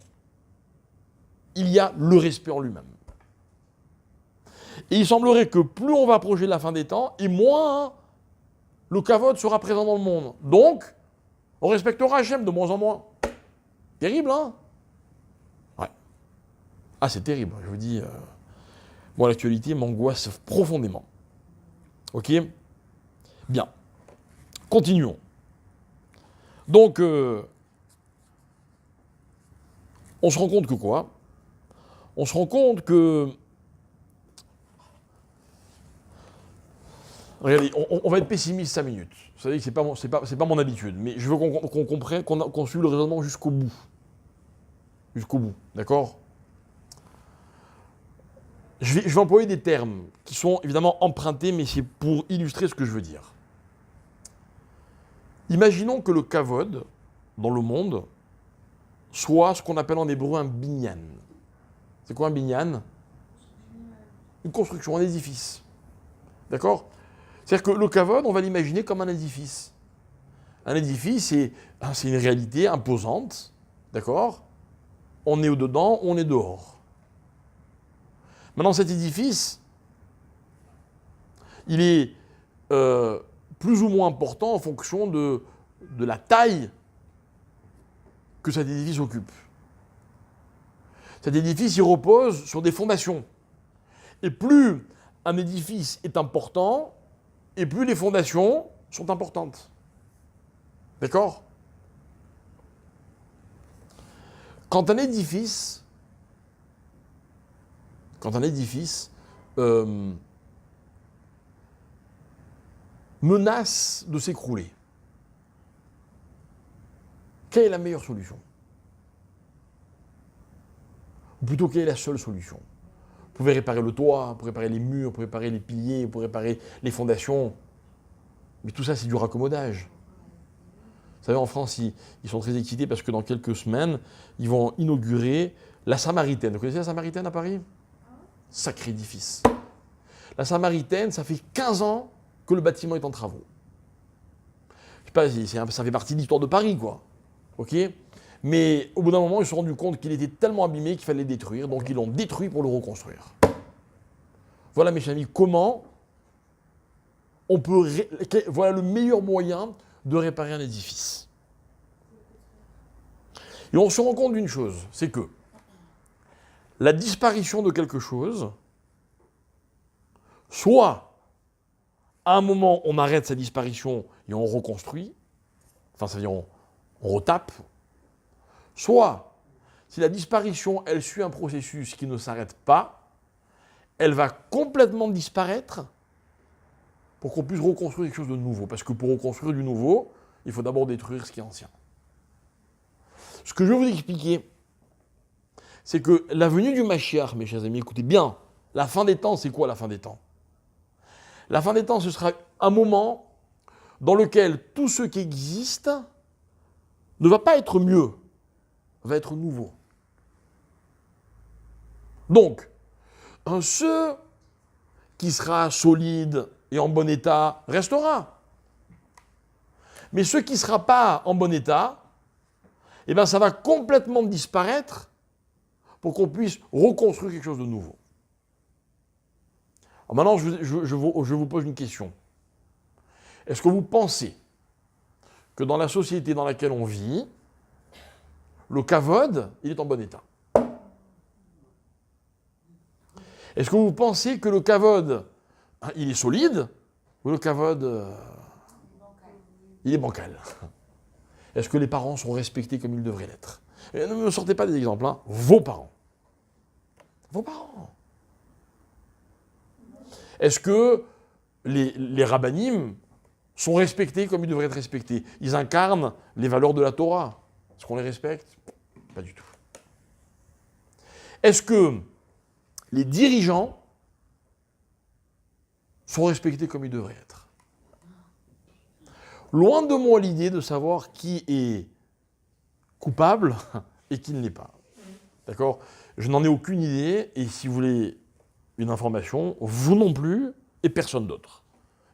il y a le respect en lui-même. Et il semblerait que plus on va approcher de la fin des temps, et moins le kavod sera présent dans le monde. Donc, on respectera Hachem de moins en moins. Terrible, hein? Ouais. Ah, c'est terrible, je vous dis. Moi, l'actualité m'angoisse profondément. Ok? Bien. Continuons. Donc, on se rend compte que quoi? On se rend compte que... Regardez, on va être pessimiste 5 minutes. Vous savez que c'est pas mon habitude, mais je veux qu'on comprenne, qu'on suive le raisonnement jusqu'au bout. Jusqu'au bout, d'accord? Je vais employer des termes qui sont évidemment empruntés, mais c'est pour illustrer ce que je veux dire. Imaginons que le kavod, dans le monde, soit ce qu'on appelle en hébreu un binyan. C'est quoi un binyan? Une construction, un édifice. D'accord? C'est-à-dire que le kavod, on va l'imaginer comme un édifice. Un édifice, c'est une réalité imposante. D'accord? On est au-dedans, on est dehors. Maintenant, cet édifice, il est plus ou moins important en fonction de la taille que cet édifice occupe. Cet édifice, il repose sur des fondations. Et plus un édifice est important, et plus les fondations sont importantes. D'accord ? Quand un édifice menace de s'écrouler, quelle est la meilleure solution ? Ou plutôt, quelle est la seule solution ? Vous pouvez réparer le toit, vous pouvez réparer les murs, vous pouvez réparer les piliers, vous pouvez réparer les fondations. Mais tout ça, c'est du raccommodage. Vous savez, en France, ils sont très excités parce que dans quelques semaines, ils vont inaugurer la Samaritaine. Vous connaissez la Samaritaine à Paris ? Sacré édifice. La Samaritaine, ça fait 15 ans que le bâtiment est en travaux. Je sais pas, ça fait partie de l'histoire de Paris, quoi. Ok ? Mais au bout d'un moment, ils se sont rendus compte qu'il était tellement abîmé qu'il fallait le détruire, donc ils l'ont détruit pour le reconstruire. Voilà, mes chers amis, comment on peut... Voilà le meilleur moyen de réparer un édifice. Et on se rend compte d'une chose, c'est que la disparition de quelque chose, soit à un moment on arrête sa disparition et on reconstruit, enfin ça veut dire on retape, soit si la disparition elle suit un processus qui ne s'arrête pas, elle va complètement disparaître pour qu'on puisse reconstruire quelque chose de nouveau. Parce que pour reconstruire du nouveau, il faut d'abord détruire ce qui est ancien. Ce que je vais vous expliquer, c'est que la venue du Mashiach, mes chers amis, écoutez bien, la fin des temps, c'est quoi la fin des temps ? La fin des temps, ce sera un moment dans lequel tout ce qui existe ne va pas être mieux, va être nouveau. Donc, ce qui sera solide et en bon état restera. Mais ce qui ne sera pas en bon état, eh bien, ça va complètement disparaître pour qu'on puisse reconstruire quelque chose de nouveau. Alors maintenant, je vous pose une question. Est-ce que vous pensez que dans la société dans laquelle on vit, le kavod, il est en bon état ? Est-ce que vous pensez que le kavod, il est solide, ou le kavod, il est bancal ? Est-ce que les parents sont respectés comme ils devraient l'être ? Et ne me sortez pas des exemples, hein. Vos parents. Vos parents. Est-ce que les rabbinim sont respectés comme ils devraient être respectés ? Ils incarnent les valeurs de la Torah. Est-ce qu'on les respecte ? Pas du tout. Est-ce que les dirigeants sont respectés comme ils devraient être ? Loin de moi l'idée de savoir qui est coupable et qui ne l'est pas. D'accord ? Je n'en ai aucune idée, et si vous voulez une information, vous non plus, et personne d'autre.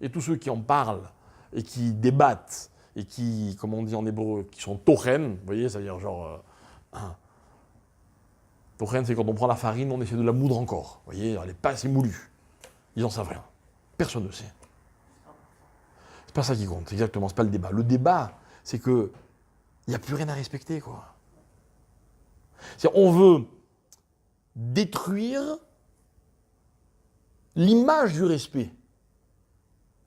Et tous ceux qui en parlent, et qui débattent, et qui, comme on dit en hébreu, qui sont tochen, vous voyez, c'est-à-dire genre... tochen, c'est quand on prend la farine, on essaie de la moudre encore. Vous voyez, elle n'est pas assez moulue. Ils n'en savent rien. Personne ne sait. C'est pas ça qui compte, exactement, c'est pas le débat. Le débat, c'est que il n'y a plus rien à respecter, quoi. C'est-à-dire, on veut détruire l'image du respect.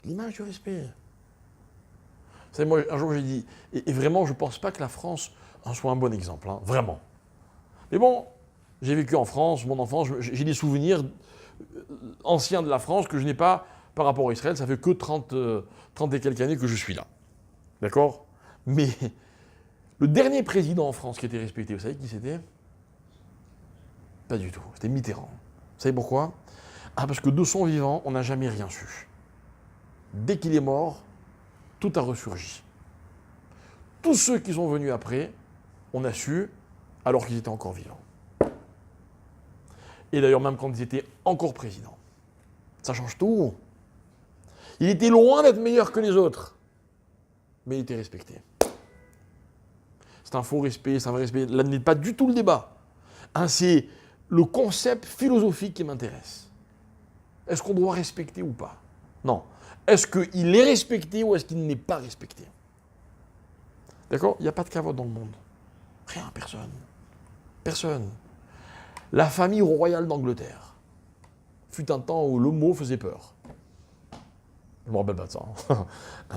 L'image du respect. Vous savez, moi, un jour, j'ai dit, et vraiment, je ne pense pas que la France en soit un bon exemple, hein, vraiment. Mais bon, j'ai vécu en France, mon enfance, j'ai des souvenirs anciens de la France que je n'ai pas par rapport à Israël. Ça fait que 30 et quelques années que je suis là. D'accord ? Mais le dernier président en France qui était respecté, vous savez qui c'était ? Pas du tout. C'était Mitterrand. Vous savez pourquoi ? Parce que de son vivant, on n'a jamais rien su. Dès qu'il est mort, tout a ressurgi. Tous ceux qui sont venus après, on a su alors qu'ils étaient encore vivants. Et d'ailleurs, même quand ils étaient encore présidents. Ça change tout. Il était loin d'être meilleur que les autres, mais il était respecté. C'est un faux respect, c'est un vrai respect. Là n'est pas du tout le débat. C'est le concept philosophique qui m'intéresse. Est-ce qu'on doit respecter ou pas ? Non. Est-ce qu'il est respecté ou est-ce qu'il n'est pas respecté ? D'accord ? Il n'y a pas de kavod dans le monde. Rien, personne. Personne. la famille royale d'Angleterre. Fut un temps où le mot faisait peur. Je ne me rappelle pas de ça.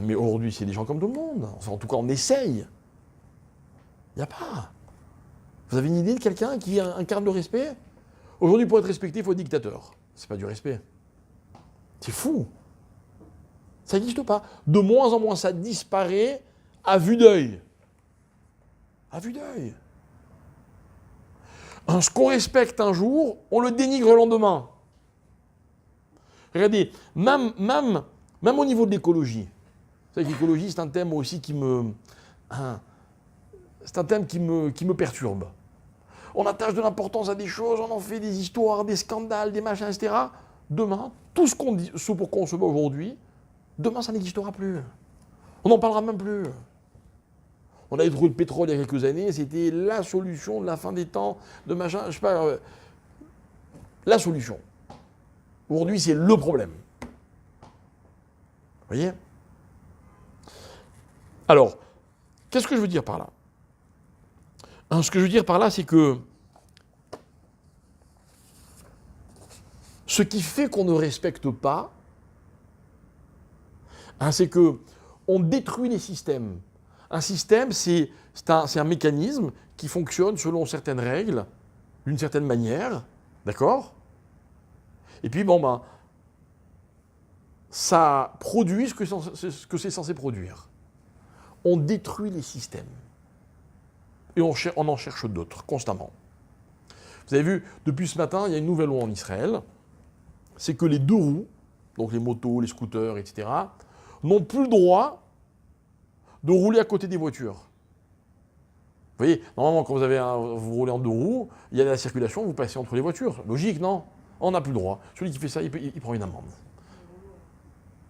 Mais aujourd'hui, c'est des gens comme tout le monde. Enfin, en tout cas, on essaye. Il n'y a pas. Vous avez une idée de quelqu'un qui incarne le respect? Aujourd'hui, pour être respecté, il faut être dictateur. C'est pas du respect. C'est fou. Ça n'existe pas. De moins en moins, ça disparaît à vue d'œil. À vue d'œil. Ce qu'on respecte un jour, on le dénigre le lendemain. Regardez, même au niveau de l'écologie. Vous savez que l'écologie, c'est un thème aussi qui me perturbe. On attache de l'importance à des choses, on en fait des histoires, des scandales, des machins, etc. Demain, tout ce qu'on dit, ce pourquoi on se bat aujourd'hui, demain, ça n'existera plus. On n'en parlera même plus. On avait trouvé le pétrole il y a quelques années, c'était la solution de la fin des temps, de machin, je sais pas, la solution. Aujourd'hui, c'est le problème. Vous voyez? Alors, qu'est-ce que je veux dire par là? Ce que je veux dire par là, c'est que ce qui fait qu'on ne respecte pas, c'est que on détruit les systèmes. Un système, c'est un mécanisme qui fonctionne selon certaines règles, d'une certaine manière, d'accord? Et puis, ça produit ce que c'est censé produire. On détruit les systèmes. Et on en cherche d'autres, constamment. Vous avez vu, depuis ce matin, il y a une nouvelle loi en Israël. C'est que les deux roues, donc les motos, les scooters, etc., n'ont plus le droit de rouler à côté des voitures. Vous voyez, normalement, quand vous roulez en deux roues, il y a de la circulation, vous passez entre les voitures. Logique, non? On n'a plus le droit. Celui qui fait ça, il prend une amende.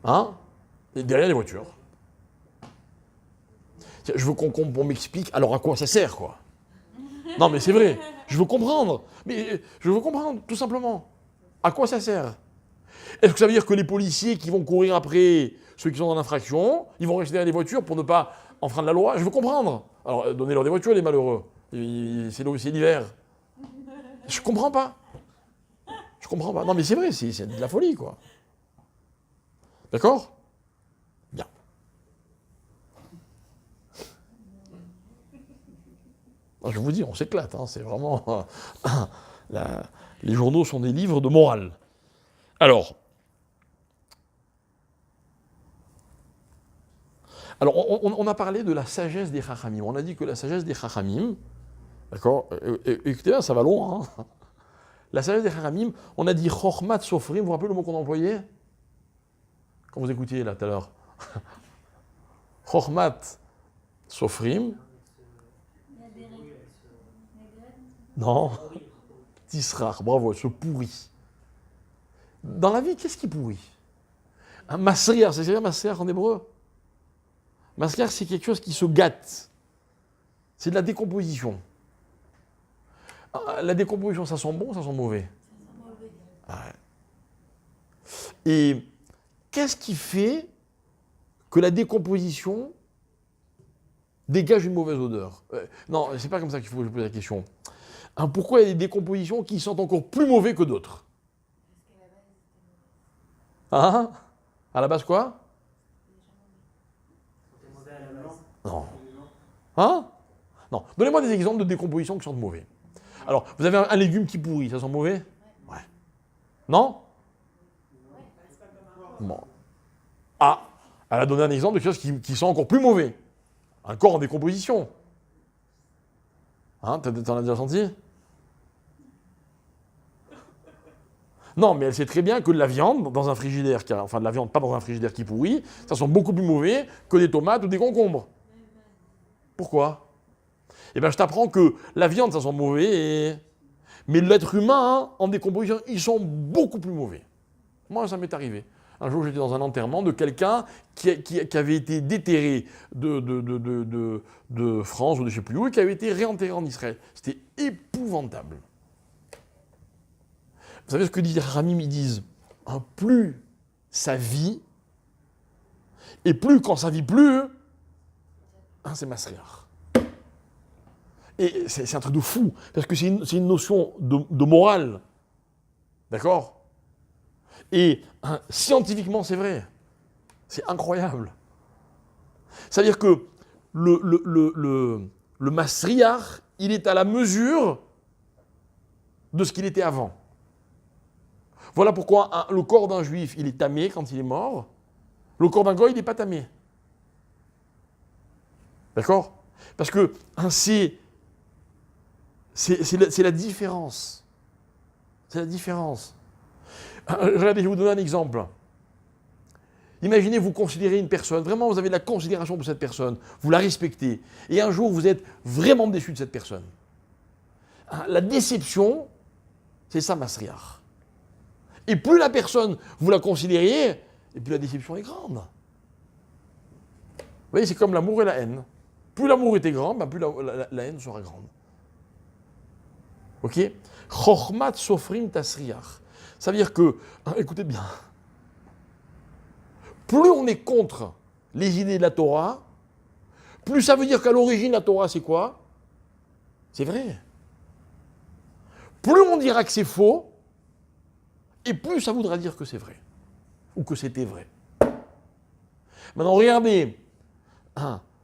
Hein? Et derrière les voitures. Je veux qu'on m'explique, alors à quoi ça sert, quoi? Non, mais c'est vrai. Je veux comprendre. Mais je veux comprendre, tout simplement. À quoi ça sert? Est-ce que ça veut dire que les policiers qui vont courir après ceux qui sont en infraction, ils vont rester derrière les voitures pour ne pas enfreindre la loi? Je veux comprendre. Alors, donnez-leur des voitures, les malheureux. C'est l'hiver. Je comprends pas. Je comprends pas. Non, mais c'est vrai, c'est de la folie, quoi. D'accord? Bien. Je vous dis, on s'éclate. C'est vraiment... les journaux sont des livres de morale. Alors, on a parlé de la sagesse des Chachamim. On a dit que la sagesse des Chachamim, d'accord, écoutez bien, ça va loin. La sagesse des Chachamim, on a dit Chochmat Sofrim, vous vous rappelez le mot qu'on a employé quand vous écoutiez là tout à l'heure? Chochmat Sofrim. Non. Tisrach, bravo, elle se pourrit. Dans la vie, qu'est-ce qui pourrit? Un masriar, c'est dire masriar en hébreu? Masriar, c'est quelque chose qui se gâte. C'est de la décomposition. La décomposition, ça sent bon ou ça sent mauvais? Ouais. Et qu'est-ce qui fait que la décomposition dégage une mauvaise odeur? Non, c'est pas comme ça qu'il faut que je pose la question. Pourquoi il y a des décompositions qui sentent encore plus mauvais que d'autres? À la base quoi? Non. Non. Donnez-moi des exemples de décomposition qui sentent mauvais. Alors, vous avez un légume qui pourrit, ça sent mauvais? Ouais. Non? Bon. Elle a donné un exemple de quelque chose qui sent encore plus mauvais. Un corps en décomposition. T'en as déjà senti? Non, mais elle sait très bien que de la viande dans un frigidaire, de la viande pas dans un frigidaire qui pourrit, ça sent beaucoup plus mauvais que des tomates ou des concombres. Pourquoi? Eh bien, je t'apprends que la viande, ça sent mauvais, mais l'être humain, en décomposition, ils sont beaucoup plus mauvais. Moi, ça m'est arrivé. Un jour, j'étais dans un enterrement de quelqu'un qui avait été déterré de France ou de je ne sais plus où, et qui avait été réenterré en Israël. C'était épouvantable. Vous savez ce que disent les Ramim? Ils disent, plus ça vit, et plus quand ça vit plus, c'est masriar. Et c'est un truc de fou, parce que c'est une notion de morale. D'accord? Et scientifiquement, c'est vrai. C'est incroyable. C'est-à-dire que le Masriach, il est à la mesure de ce qu'il était avant. Voilà pourquoi le corps d'un juif, il est tamé quand il est mort. Le corps d'un goy, il n'est pas tamé. D'accord? Parce que c'est la différence. C'est la différence. Regardez, je vais vous donner un exemple. Imaginez, vous considérez une personne, vraiment vous avez de la considération pour cette personne, vous la respectez, et un jour vous êtes vraiment déçu de cette personne. La déception, c'est ça, Masriach. Et plus la personne, vous la considériez, et plus la déception est grande. Vous voyez, c'est comme l'amour et la haine. Plus l'amour était grand, plus la haine sera grande. Ok? Chochmat sofrim tasriach. Ça veut dire que, écoutez bien, plus on est contre les idées de la Torah, plus ça veut dire qu'à l'origine, la Torah, c'est quoi? C'est vrai. Plus on dira que c'est faux, et plus ça voudra dire que c'est vrai. Ou que c'était vrai. Maintenant, regardez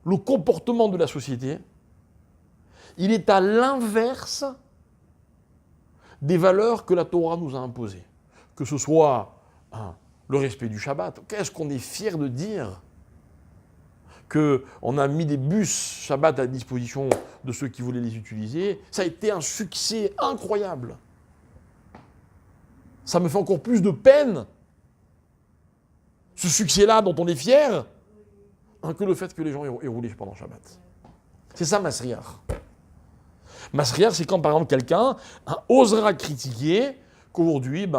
le comportement de la société. Il est à l'inverse des valeurs que la Torah nous a imposées. Que ce soit le respect du Shabbat. Qu'est-ce qu'on est fier de dire qu'on a mis des bus Shabbat à la disposition de ceux qui voulaient les utiliser. Ça a été un succès incroyable. Ça me fait encore plus de peine, ce succès-là dont on est fier, que le fait que les gens aient roulé pendant Shabbat. C'est ça, Masriach. Masriach, c'est quand, par exemple, quelqu'un osera critiquer qu'aujourd'hui,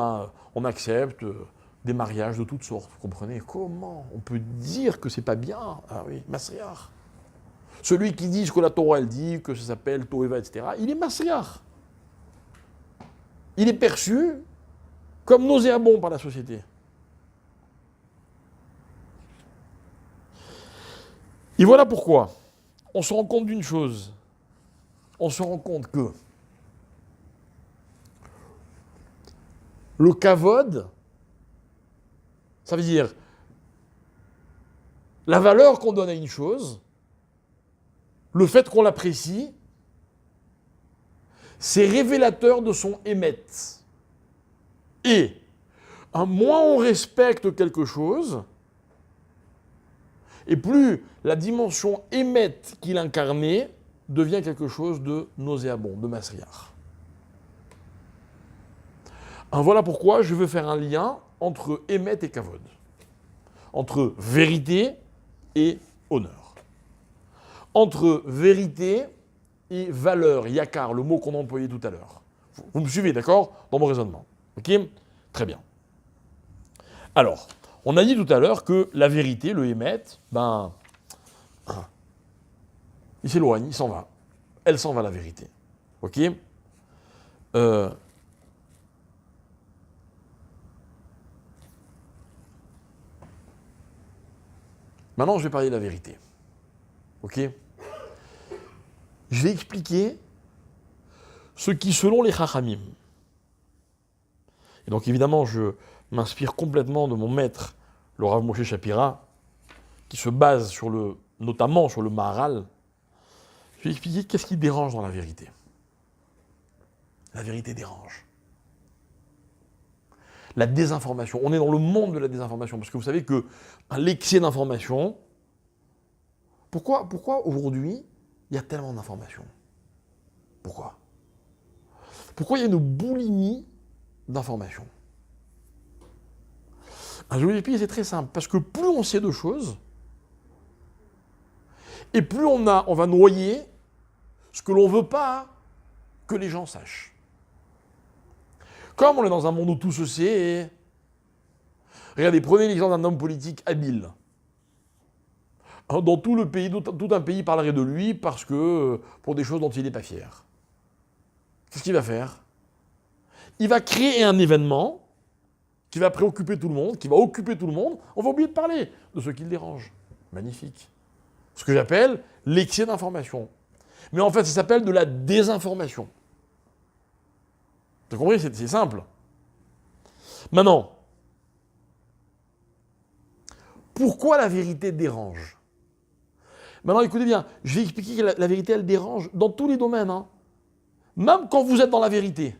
on accepte des mariages de toutes sortes. Vous comprenez? Comment on peut dire que c'est pas bien? Ah oui, Masriach. Celui qui dit ce que la Torah, elle dit, que ça s'appelle Toeva, etc., il est Masriach. Il est perçu comme nauséabond par la société. Et voilà pourquoi on se rend compte d'une chose. On se rend compte que le kavod, ça veut dire la valeur qu'on donne à une chose, le fait qu'on l'apprécie, c'est révélateur de son émet. Et moins on respecte quelque chose, et plus la dimension émette qu'il incarnait devient quelque chose de nauséabond, de Masriach. Voilà pourquoi je veux faire un lien entre émet et kavod, entre vérité et honneur, entre vérité et valeur, yakar, le mot qu'on a employé tout à l'heure. Vous me suivez, d'accord, dans mon raisonnement? Ok? Très bien. Alors, on a dit tout à l'heure que la vérité, le émet, il s'éloigne, il s'en va. Elle s'en va, la vérité. Ok? Maintenant, je vais parler de la vérité. Ok? Je vais expliquer ce qui, selon les Chachamim, et donc évidemment, je m'inspire complètement de mon maître, le Rav Moshe Shapira, qui se base notamment sur le Maharal. Je vais expliquer qu'est-ce qui dérange dans la vérité. La vérité dérange. La désinformation. On est dans le monde de la désinformation, parce que vous savez que l'excès d'information, pourquoi aujourd'hui il y a tellement d'informations? Pourquoi il y a une boulimie d'informations? Je vous l'explique, c'est très simple, parce que plus on sait de choses, et plus on va noyer ce que l'on ne veut pas que les gens sachent. Comme on est dans un monde où tout se sait, regardez, prenez l'exemple d'un homme politique habile. Dans tout le pays, tout un pays parlerait de lui parce que, pour des choses dont il n'est pas fier. Qu'est-ce qu'il va faire? Il va créer un événement qui va préoccuper tout le monde, qui va occuper tout le monde. On va oublier de parler de ce qui le dérange. Magnifique. Ce que j'appelle l'excès d'information. Mais en fait, ça s'appelle de la désinformation. Vous compris? C'est simple. Maintenant, pourquoi la vérité dérange? Maintenant, écoutez bien, je vais expliquer que la vérité, elle dérange dans tous les domaines. Hein. Même quand vous êtes dans la vérité.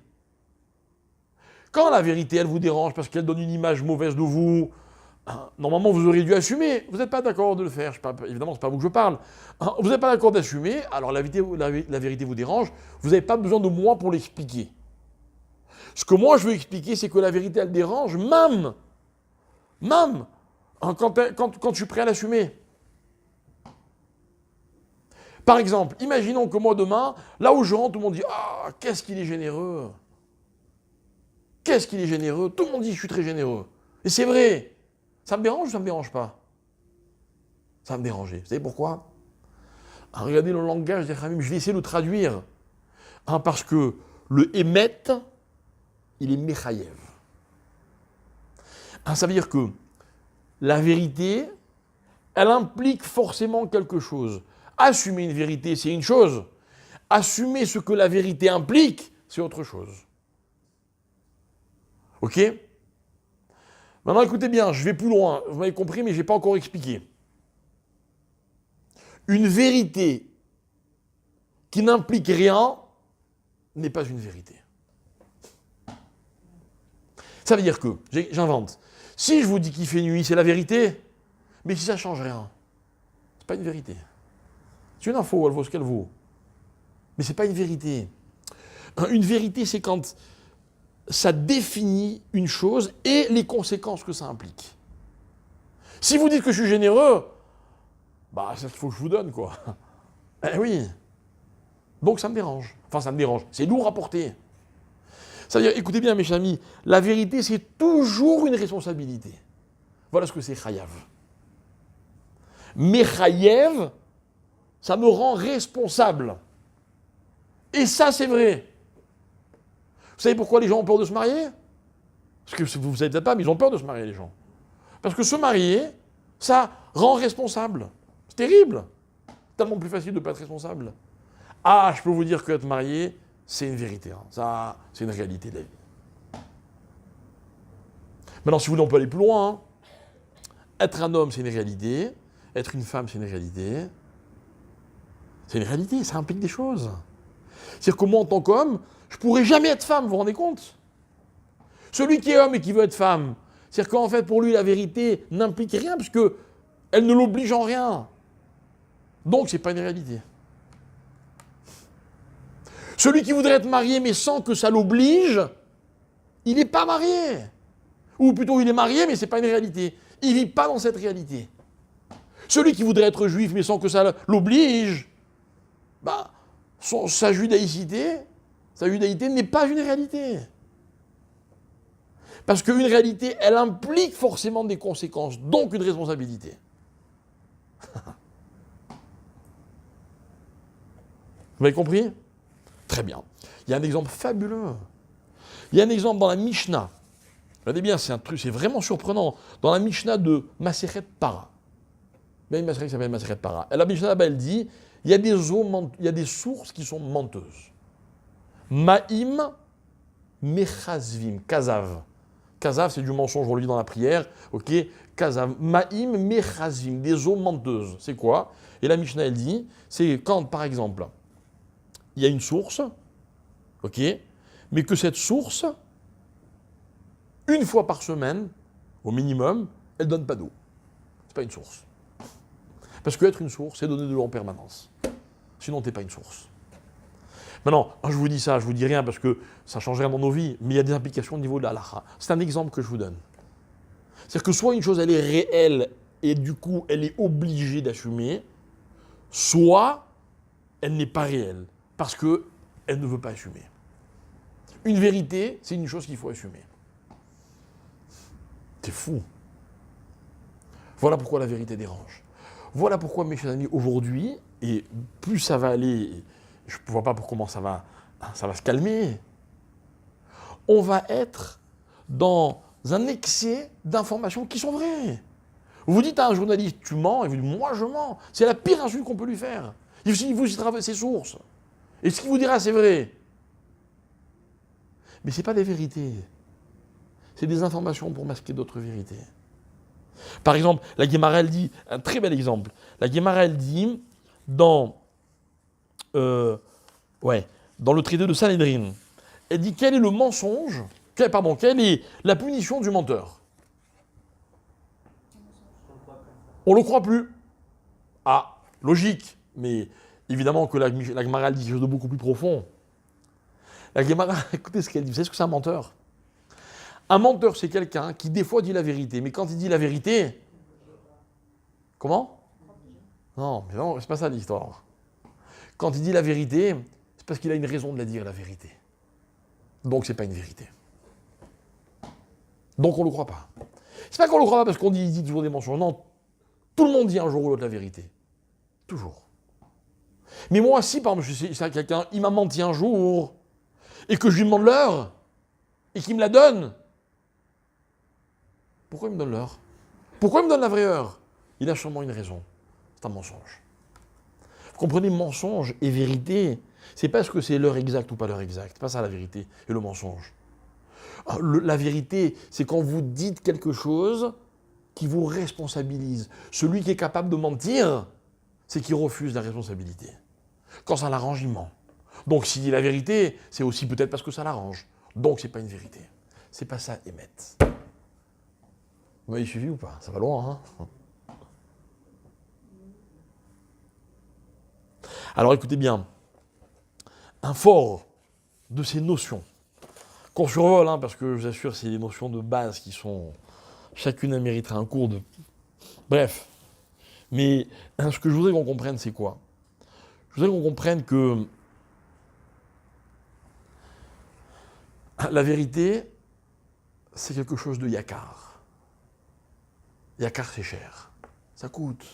Quand la vérité, elle vous dérange parce qu'elle donne une image mauvaise de vous, normalement, vous auriez dû assumer. Vous n'êtes pas d'accord de le faire. Évidemment, ce n'est pas vous que je parle. Vous n'êtes pas d'accord d'assumer, alors la vérité vous dérange. Vous n'avez pas besoin de moi pour l'expliquer. Ce que moi, je veux expliquer, c'est que la vérité, elle dérange, même quand je suis prêt à l'assumer. Par exemple, imaginons que moi, demain, là où je rentre, tout le monde dit « Ah, qu'est-ce qu'il est généreux !» Qu'est-ce qu'il est généreux? Tout le monde dit que je suis très généreux. Et c'est vrai. Ça me dérange ou ça ne me dérange pas? Ça va me déranger. Vous savez pourquoi? Regardez le langage des Khamim, je vais essayer de le traduire. Parce que le émet, il est mechayev. Ça veut dire que la vérité, elle implique forcément quelque chose. Assumer une vérité, c'est une chose. Assumer ce que la vérité implique, c'est autre chose. Ok? Maintenant, écoutez bien, je vais plus loin. Vous m'avez compris, mais je n'ai pas encore expliqué. Une vérité qui n'implique rien n'est pas une vérité. Ça veut dire que, j'invente, si je vous dis qu'il fait nuit, c'est la vérité, mais si ça ne change rien, c'est pas une vérité. C'est une info, elle vaut ce qu'elle vaut. Mais c'est pas une vérité. Une vérité, c'est quand ça définit une chose et les conséquences que ça implique. Si vous dites que je suis généreux, bah, c'est ce qu'il faut que je vous donne, quoi. Eh oui. Donc ça me dérange. Enfin, ça me dérange. C'est lourd à porter. C'est-à-dire, écoutez bien, mes chers amis, la vérité, c'est toujours une responsabilité. Voilà ce que c'est chayav. Mais chayav, ça me rend responsable. Et ça, c'est vrai. Vous savez pourquoi les gens ont peur de se marier? Parce que vous ne savez peut-être pas, mais ils ont peur de se marier, les gens. Parce que se marier, ça rend responsable. C'est terrible. Tellement plus facile de ne pas être responsable. Ah, je peux vous dire qu'être marié, c'est une vérité. Hein. Ça, c'est une réalité de la vie. Maintenant, si vous voulez, on peut aller plus loin. Hein. Être un homme, c'est une réalité. Être une femme, c'est une réalité. C'est une réalité, ça implique des choses. C'est-à-dire que moi, en tant qu'homme, je ne pourrais jamais être femme, vous vous rendez compte? Celui qui est homme et qui veut être femme, c'est-à-dire qu'en fait, pour lui, la vérité n'implique rien, puisqu'elle ne l'oblige en rien. Donc, ce n'est pas une réalité. Celui qui voudrait être marié, mais sans que ça l'oblige, il n'est pas marié. Ou plutôt, il est marié, mais ce n'est pas une réalité. Il ne vit pas dans cette réalité. Celui qui voudrait être juif, mais sans que ça l'oblige, sa judaïcité n'est pas une réalité. Parce qu'une réalité, elle implique forcément des conséquences, donc une responsabilité. Vous m'avez compris? Très bien. Il y a un exemple fabuleux. Il y a un exemple dans la Mishnah. Regardez bien, c'est un truc, c'est vraiment surprenant. Dans la Mishnah de Masechet Para. Il y a une Masechet qui s'appelle Masechet Para. Et la Mishnah là-bas, elle dit, il y a des sources qui sont menteuses. Ma'im mechazvim, kazav. Kazav, c'est du mensonge, on le dit dans la prière. Ok, kazav. Ma'im mechazvim, des eaux menteuses. C'est quoi? Et la Mishnah, elle dit, c'est quand, par exemple, il y a une source, ok, mais que cette source, une fois par semaine, au minimum, elle ne donne pas d'eau. Ce n'est pas une source. Parce qu'être une source, c'est donner de l'eau en permanence. Sinon, tu n'es pas une source. Maintenant, je vous dis ça, je ne vous dis rien parce que ça ne change rien dans nos vies, mais il y a des implications au niveau de la halakha. C'est un exemple que je vous donne. C'est-à-dire que soit une chose, elle est réelle et du coup, elle est obligée d'assumer, soit elle n'est pas réelle parce qu'elle ne veut pas assumer. Une vérité, c'est une chose qu'il faut assumer. C'est fou. Voilà pourquoi la vérité dérange. Voilà pourquoi, mes chers amis, aujourd'hui, et plus ça va aller, je ne vois pas pour comment ça va se calmer, on va être dans un excès d'informations qui sont vraies. Vous dites à un journaliste, tu mens, et vous dites, moi je mens. C'est la pire insulte qu'on peut lui faire. Il vous citera ses sources. Et ce qu'il vous dira, c'est vrai. Mais ce n'est pas des vérités. C'est des informations pour masquer d'autres vérités. Par exemple, la Guémara, elle dit, un très bel exemple, la Guémara, elle dit, dans le traité de Sanhédrin, elle dit quel est le mensonge, quelle est la punition du menteur. On ne le croit plus. Ah, logique, mais évidemment que la Guémara, elle dit quelque chose de beaucoup plus profond. La Guémara, écoutez ce qu'elle dit, vous savez ce que c'est un menteur ? Un menteur, c'est quelqu'un qui, des fois, dit la vérité. Mais quand il dit la vérité... Comment ? Non, mais non, c'est pas ça l'histoire. Quand il dit la vérité, c'est parce qu'il a une raison de la dire, la vérité. Donc, c'est pas une vérité. Donc, on ne le croit pas. C'est pas qu'on le croit pas parce qu'on dit toujours des mensonges. Non, tout le monde dit un jour ou l'autre la vérité. Toujours. Mais moi, si, par exemple, je sais quelqu'un, il m'a menti un jour, et que je lui demande l'heure, et qu'il me la donne, pourquoi il me donne l'heure ? Pourquoi il me donne la vraie heure ? Il a sûrement une raison. C'est un mensonge. Vous comprenez, mensonge et vérité, c'est pas ce que c'est l'heure exacte ou pas l'heure exacte. C'est pas ça la vérité et le mensonge. La vérité, c'est quand vous dites quelque chose qui vous responsabilise. Celui qui est capable de mentir, c'est qu'il refuse la responsabilité. Quand ça l'arrange, il ment. Donc s'il dit la vérité, c'est aussi peut-être parce que ça l'arrange. Donc c'est pas une vérité. C'est pas ça, émettre. Vous m'avez suivi ou pas ? Ça va loin, hein ? Alors écoutez bien, un fort de ces notions, qu'on survole, hein, parce que je vous assure, c'est des notions de base qui sont... Chacune mériterait un cours de... Bref. Mais ce que je voudrais qu'on comprenne, c'est quoi ? Je voudrais qu'on comprenne que la vérité, c'est quelque chose de yakar. Yakar, c'est cher. Ça coûte.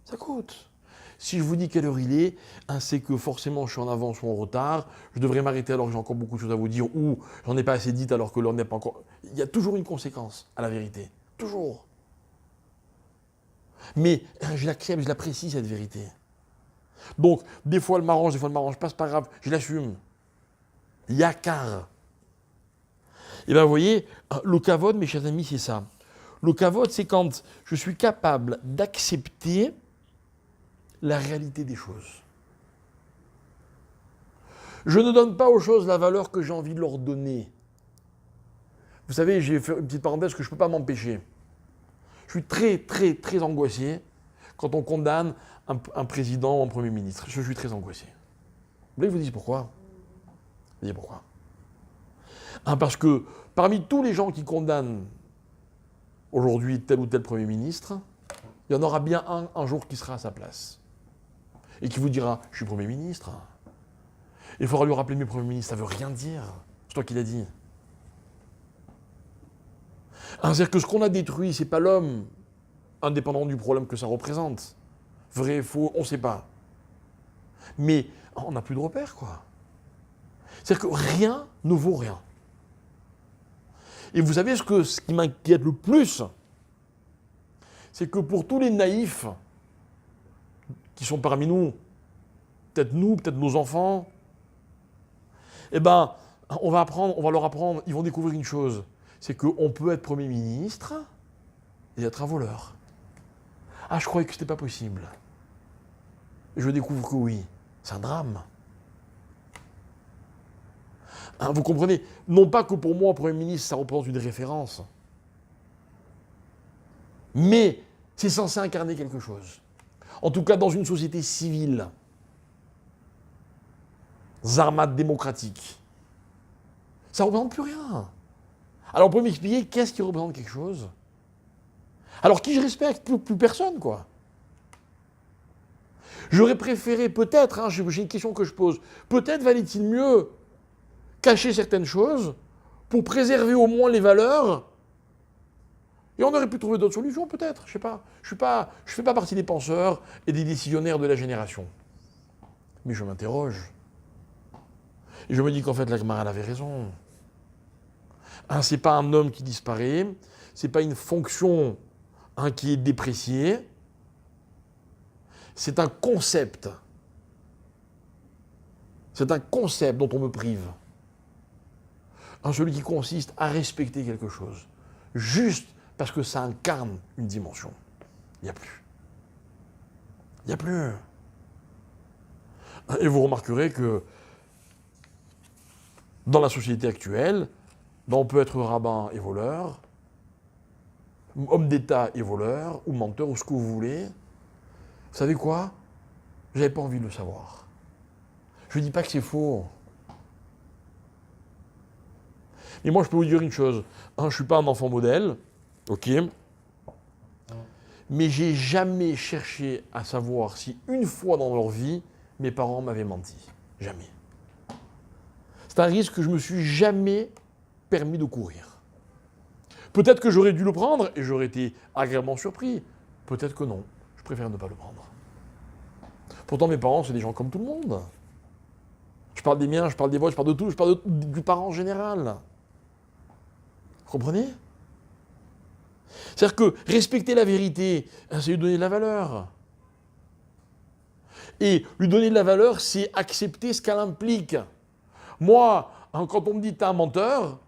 Ça coûte. Si je vous dis quelle heure il est, c'est que forcément je suis en avance ou en retard, je devrais m'arrêter alors que j'ai encore beaucoup de choses à vous dire, ou j'en ai pas assez dit alors que l'heure n'est pas encore... Il y a toujours une conséquence à la vérité. Toujours. Mais je l'accepte, je l'apprécie cette vérité. Donc, des fois elle m'arrange, des fois elle ne m'arrange pas, c'est pas grave, je l'assume. Yakar. Et bien vous voyez, le kavod, mes chers amis, c'est ça. Le kavod, c'est quand je suis capable d'accepter la réalité des choses. Je ne donne pas aux choses la valeur que j'ai envie de leur donner. Vous savez, j'ai fait une petite parenthèse que je ne peux pas m'empêcher. Je suis très, très, très angoissé quand on condamne un président ou un premier ministre. Je suis très angoissé. Vous voulez que je vous dise pourquoi ? Vous voyez pourquoi ? Parce que parmi tous les gens qui condamnent aujourd'hui tel ou tel premier ministre, il y en aura bien un jour qui sera à sa place. Et qui vous dira, je suis Premier ministre. Il faudra lui rappeler, mais Premier ministre, ça ne veut rien dire. C'est toi qui l'as dit. C'est-à-dire que ce qu'on a détruit, ce n'est pas l'homme, indépendant du problème que ça représente. Vrai, faux, on ne sait pas. Mais on n'a plus de repères, quoi. C'est-à-dire que rien ne vaut rien. Et vous savez ce qui m'inquiète le plus, c'est que pour tous les naïfs qui sont parmi nous, peut-être nos enfants, eh ben, on va leur apprendre, ils vont découvrir une chose, c'est qu'on peut être Premier ministre et être un voleur. Ah, je croyais que c'était pas possible. Et je découvre que oui, c'est un drame. Vous comprenez ? Non pas que pour moi, Premier ministre, ça représente une référence, mais c'est censé incarner quelque chose. En tout cas, dans une société civile, zarmate démocratique, ça ne représente plus rien. Alors, vous pouvez m'expliquer qu'est-ce qui représente quelque chose ? Alors, qui je respecte ? Plus personne, quoi. J'aurais préféré peut-être, j'ai une question que je pose, peut-être valait-il mieux cacher certaines choses pour préserver au moins les valeurs. Et on aurait pu trouver d'autres solutions, peut-être. Je ne sais pas. Je ne fais pas partie des penseurs et des décisionnaires de la génération. Mais je m'interroge. Et je me dis qu'en fait, la Gemara avait raison. Ce n'est pas un homme qui disparaît. Ce n'est pas une fonction qui est dépréciée. C'est un concept C'est un concept dont on me prive. Celui qui consiste à respecter quelque chose, juste parce que ça incarne une dimension. Il n'y a plus. Il n'y a plus. Et vous remarquerez que dans la société actuelle, on peut être rabbin et voleur, homme d'État et voleur, ou menteur, ou ce que vous voulez. Vous savez quoi? Je n'avais pas envie de le savoir. Je ne dis pas que c'est faux. Mais moi, je peux vous dire une chose. Je ne suis pas un enfant modèle, ok? Mais j'ai jamais cherché à savoir si une fois dans leur vie, mes parents m'avaient menti. Jamais. C'est un risque que je me suis jamais permis de courir. Peut-être que j'aurais dû le prendre et j'aurais été agréablement surpris. Peut-être que non. Je préfère ne pas le prendre. Pourtant, mes parents, c'est des gens comme tout le monde. Je parle des miens, je parle des vôtres, je parle de tout, je parle du parent en général. Vous comprenez? C'est-à-dire que respecter la vérité, c'est lui donner de la valeur. Et lui donner de la valeur, c'est accepter ce qu'elle implique. Moi, quand on me dit t'es un menteur,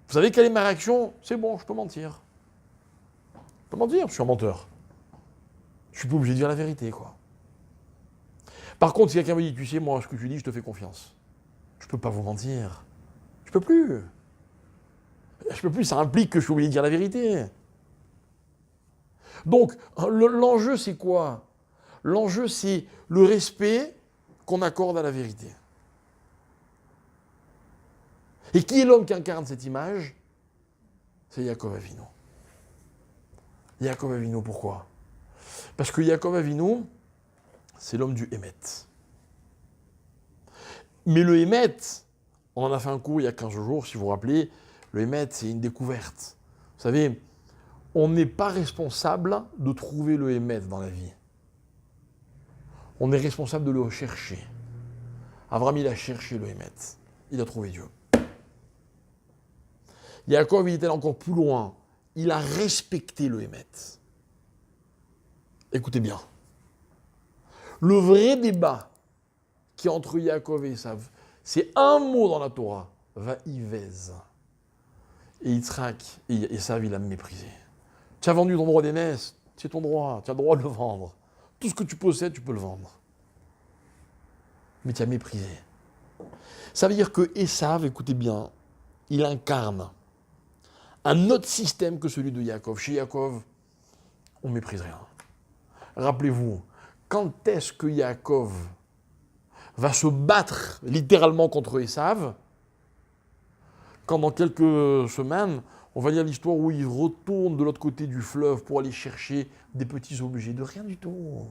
vous savez quelle est ma réaction? C'est bon, je peux mentir. Je peux mentir, je suis un menteur. Je suis pas obligé de dire la vérité, quoi. Par contre, si quelqu'un me dit, tu sais, moi, ce que tu dis, je te fais confiance. Je peux pas vous mentir. Je peux plus. Je peux plus, ça implique que je suis obligé de dire la vérité. Donc, l'enjeu, c'est quoi? L'enjeu, c'est le respect qu'on accorde à la vérité. Et qui est l'homme qui incarne cette image? C'est Yaakov Avinu. Yaakov Avinu, pourquoi? Parce que Yaakov Avinu, c'est l'homme du Hémet. Mais le Hémet, on en a fait un cours il y a 15 jours, si vous vous rappelez, le Hémet, c'est une découverte. Vous savez, on n'est pas responsable de trouver le Hémet dans la vie. On est responsable de le chercher. Abraham, il a cherché le Hémet. Il a trouvé Dieu. Yaakov, il est allé encore plus loin. Il a respecté le Hémet. Écoutez bien. Le vrai débat qui est entre Yaakov et Esav, c'est un mot dans la Torah, Vaïvez. Et Yitzhak, et Esav, il a méprisé. Tu as vendu ton droit d'aînesse, c'est ton droit, tu as le droit de le vendre. Tout ce que tu possèdes, tu peux le vendre. Mais tu as méprisé. Ça veut dire que Esav, écoutez bien, il incarne un autre système que celui de Yaakov. Chez Yaakov, on ne méprise rien. Rappelez-vous, quand est-ce que Yaakov va se battre littéralement contre Esav? Quand dans quelques semaines, on va lire l'histoire où il retourne de l'autre côté du fleuve pour aller chercher des petits objets, de rien du tout.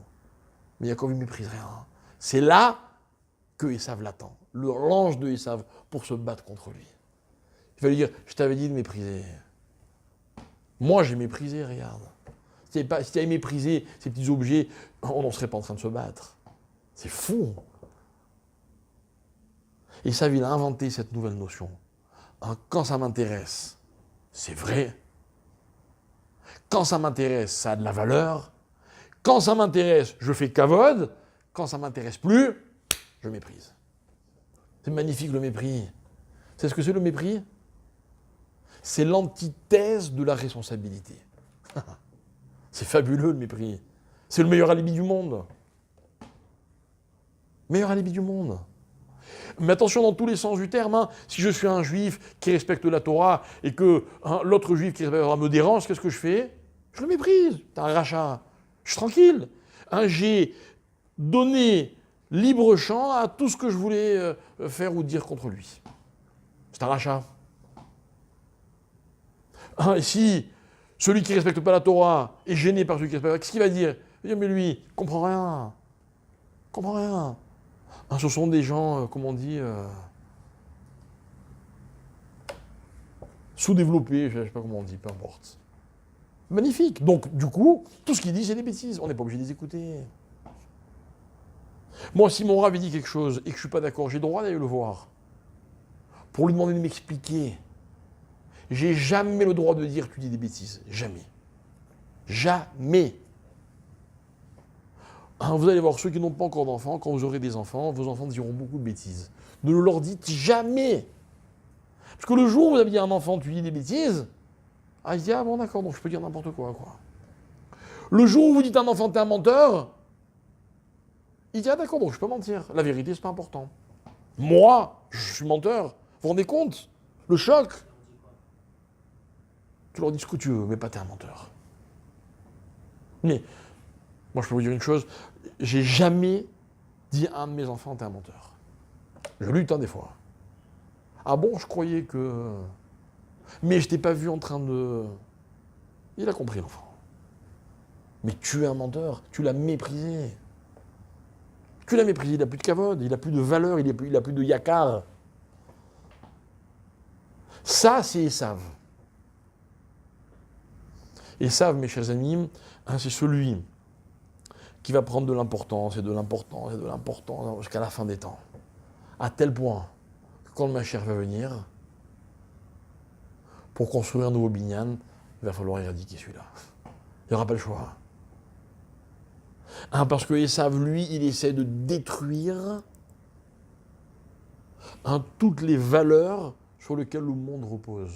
Mais Yaakov ne méprise rien. C'est là que Esav l'attend, l'ange de Esav, pour se battre contre lui. Il va lui dire, je t'avais dit de mépriser. Moi, j'ai méprisé, regarde. Si tu avais méprisé ces petits objets, on n'en serait pas en train de se battre. C'est fou. Esav, il a inventé cette nouvelle notion. Quand ça m'intéresse, c'est vrai. Quand ça m'intéresse, ça a de la valeur. Quand ça m'intéresse, je fais kavod. Quand ça ne m'intéresse plus, je méprise. C'est magnifique le mépris. C'est ce que c'est le mépris? C'est l'antithèse de la responsabilité. C'est fabuleux le mépris. C'est le meilleur alibi du monde. Meilleur alibi du monde. Mais attention dans tous les sens du terme, si je suis un juif qui respecte la Torah et que l'autre juif qui respecte la Torah me dérange, qu'est-ce que je fais? Je le méprise. T'es un rachat. Je suis tranquille. J'ai donné libre champ à tout ce que je voulais faire ou dire contre lui. C'est un rachat. Et si celui qui ne respecte pas la Torah est gêné par celui qui respecte la Torah, qu'est-ce qu'il va dire? Il va dire, mais lui, il ne comprend rien. Il ne comprend rien. Ce sont des gens, comme on dit, sous-développés, je ne sais pas comment on dit, peu importe. Magnifique. Donc, du coup, tout ce qu'il dit, c'est des bêtises. On n'est pas obligé de les écouter. Moi, si mon rabbin dit quelque chose et que je ne suis pas d'accord, j'ai le droit d'aller le voir. Pour lui demander de m'expliquer. J'ai jamais le droit de dire tu dis des bêtises. Jamais. Jamais. Vous allez voir, ceux qui n'ont pas encore d'enfants, quand vous aurez des enfants, vos enfants diront beaucoup de bêtises. Ne le leur dites jamais. Parce que le jour où vous avez dit à un enfant, tu dis des bêtises, il se dit, ah bon d'accord, donc je peux dire n'importe quoi. Le jour où vous dites à un enfant, t'es un menteur, il dit, ah d'accord, donc je peux mentir. La vérité, c'est pas important. Moi, je suis menteur. Vous vous rendez compte? Le choc. Tu leur dis ce que tu veux, mais pas t'es un menteur. Mais, moi je peux vous dire une chose, j'ai jamais dit à un de mes enfants, t'es un menteur. Je lutte des fois. Ah bon, je croyais que... Mais je t'ai pas vu en train de... Il a compris l'enfant. Mais tu es un menteur, tu l'as méprisé. Tu l'as méprisé, il n'a plus de kavod, il n'a plus de valeur, il n'a plus de yakar. Ça, c'est Esav. Esav, mes chers amis, c'est celui qui va prendre de l'importance et de l'importance et de l'importance jusqu'à la fin des temps. À tel point que quand le Mashiach va venir, pour construire un nouveau binyan, il va falloir éradiquer celui-là. Il n'y aura pas le choix. Parce que Esav, lui, il essaie de détruire toutes les valeurs sur lesquelles le monde repose.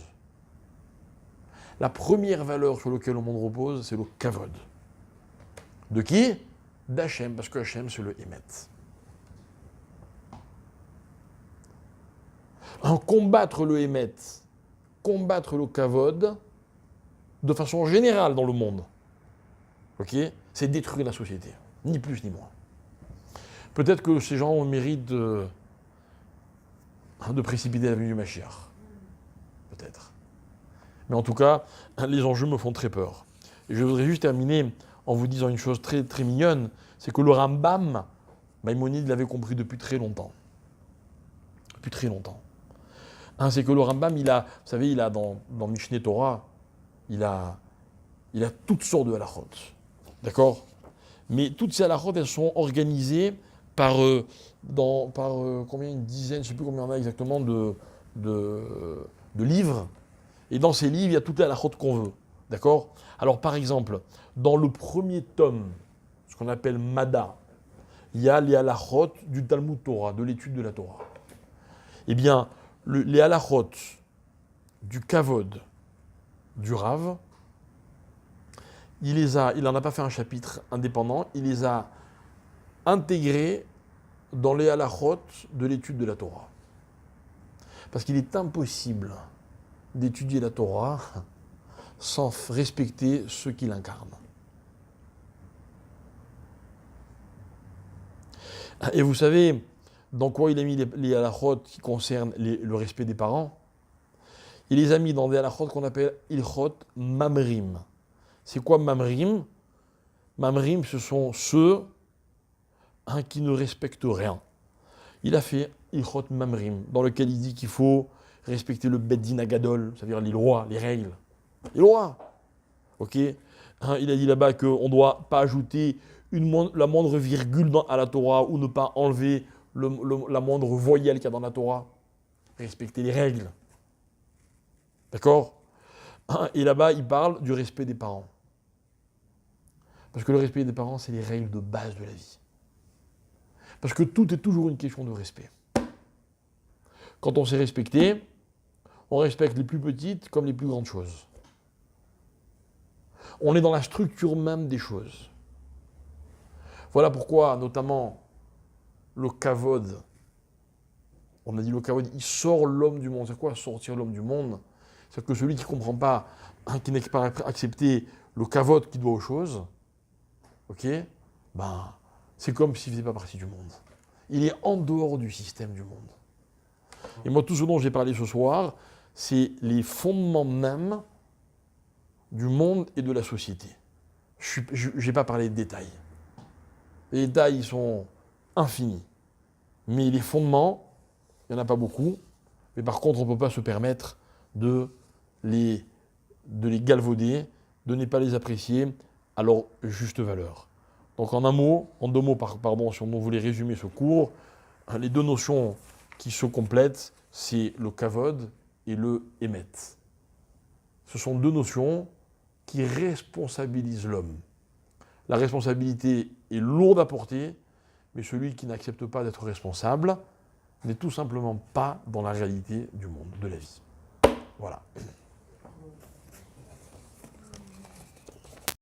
La première valeur sur laquelle le monde repose, c'est le kavod. De qui? D'Hachem, parce que Hachem, c'est le Emet. Combattre le Emet, combattre le kavod, de façon générale dans le monde, c'est détruire la société, ni plus ni moins. Peut-être que ces gens ont le mérite de précipiter la venue du Mashiach. Peut-être. Mais en tout cas, les enjeux me font très peur. Et je voudrais juste terminer en vous disant une chose très, très mignonne, c'est que le Rambam, Maïmonide l'avait compris depuis très longtemps. Depuis très longtemps. C'est que le Rambam, vous savez, il a dans Mishneh Torah, il a toutes sortes de halachot. D'accord? Mais toutes ces halachot, elles sont organisées par combien, une dizaine, je ne sais plus combien il y en a exactement, de livres. Et dans ces livres, il y a toutes les halachot qu'on veut. D'accord? Alors par exemple, dans le premier tome, ce qu'on appelle Mada, il y a les halachot du Talmud Torah, de l'étude de la Torah. Eh bien, les halachot du Kavod, du Rav, il n'en a pas fait un chapitre indépendant, il les a intégrés dans les halachot de l'étude de la Torah. Parce qu'il est impossible d'étudier la Torah sans respecter ceux qui l'incarnent. Et vous savez dans quoi il a mis les halachot qui concernent le respect des parents? Il les a mis dans des halachot qu'on appelle ilchot mamrim. C'est quoi mamrim? Mamrim, ce sont ceux qui ne respectent rien. Il a fait ilchot mamrim, dans lequel il dit qu'il faut respecter le beddin agadol, c'est-à-dire les lois, les règles. Les lois. Il a dit là-bas qu'on ne doit pas ajouter la moindre virgule à la Torah ou ne pas enlever la moindre voyelle qu'il y a dans la Torah. Respecter les règles. D'accord? Et là-bas, il parle du respect des parents. Parce que le respect des parents, c'est les règles de base de la vie. Parce que tout est toujours une question de respect. Quand on s'est respecté, on respecte les plus petites comme les plus grandes choses. On est dans la structure même des choses. Voilà pourquoi, notamment, le kavod, on a dit le kavod, il sort l'homme du monde. C'est quoi sortir l'homme du monde? C'est que celui qui ne comprend pas, qui n'est pas accepté le kavod qui doit aux choses, c'est comme s'il ne faisait pas partie du monde. Il est en dehors du système du monde. Et moi, tout ce dont j'ai parlé ce soir, c'est les fondements même du monde et de la société. Je n'ai pas parlé de détails. Les détails, ils sont infinis. Mais les fondements, il n'y en a pas beaucoup. Mais par contre, on ne peut pas se permettre de les galvauder, de ne pas les apprécier à leur juste valeur. Donc en deux mots, si on voulait résumer ce cours, les deux notions qui se complètent, c'est le kavod et le émet. Ce sont deux notions qui responsabilisent l'homme. La responsabilité est lourde à porter, mais celui qui n'accepte pas d'être responsable n'est tout simplement pas dans la réalité du monde, de la vie. Voilà.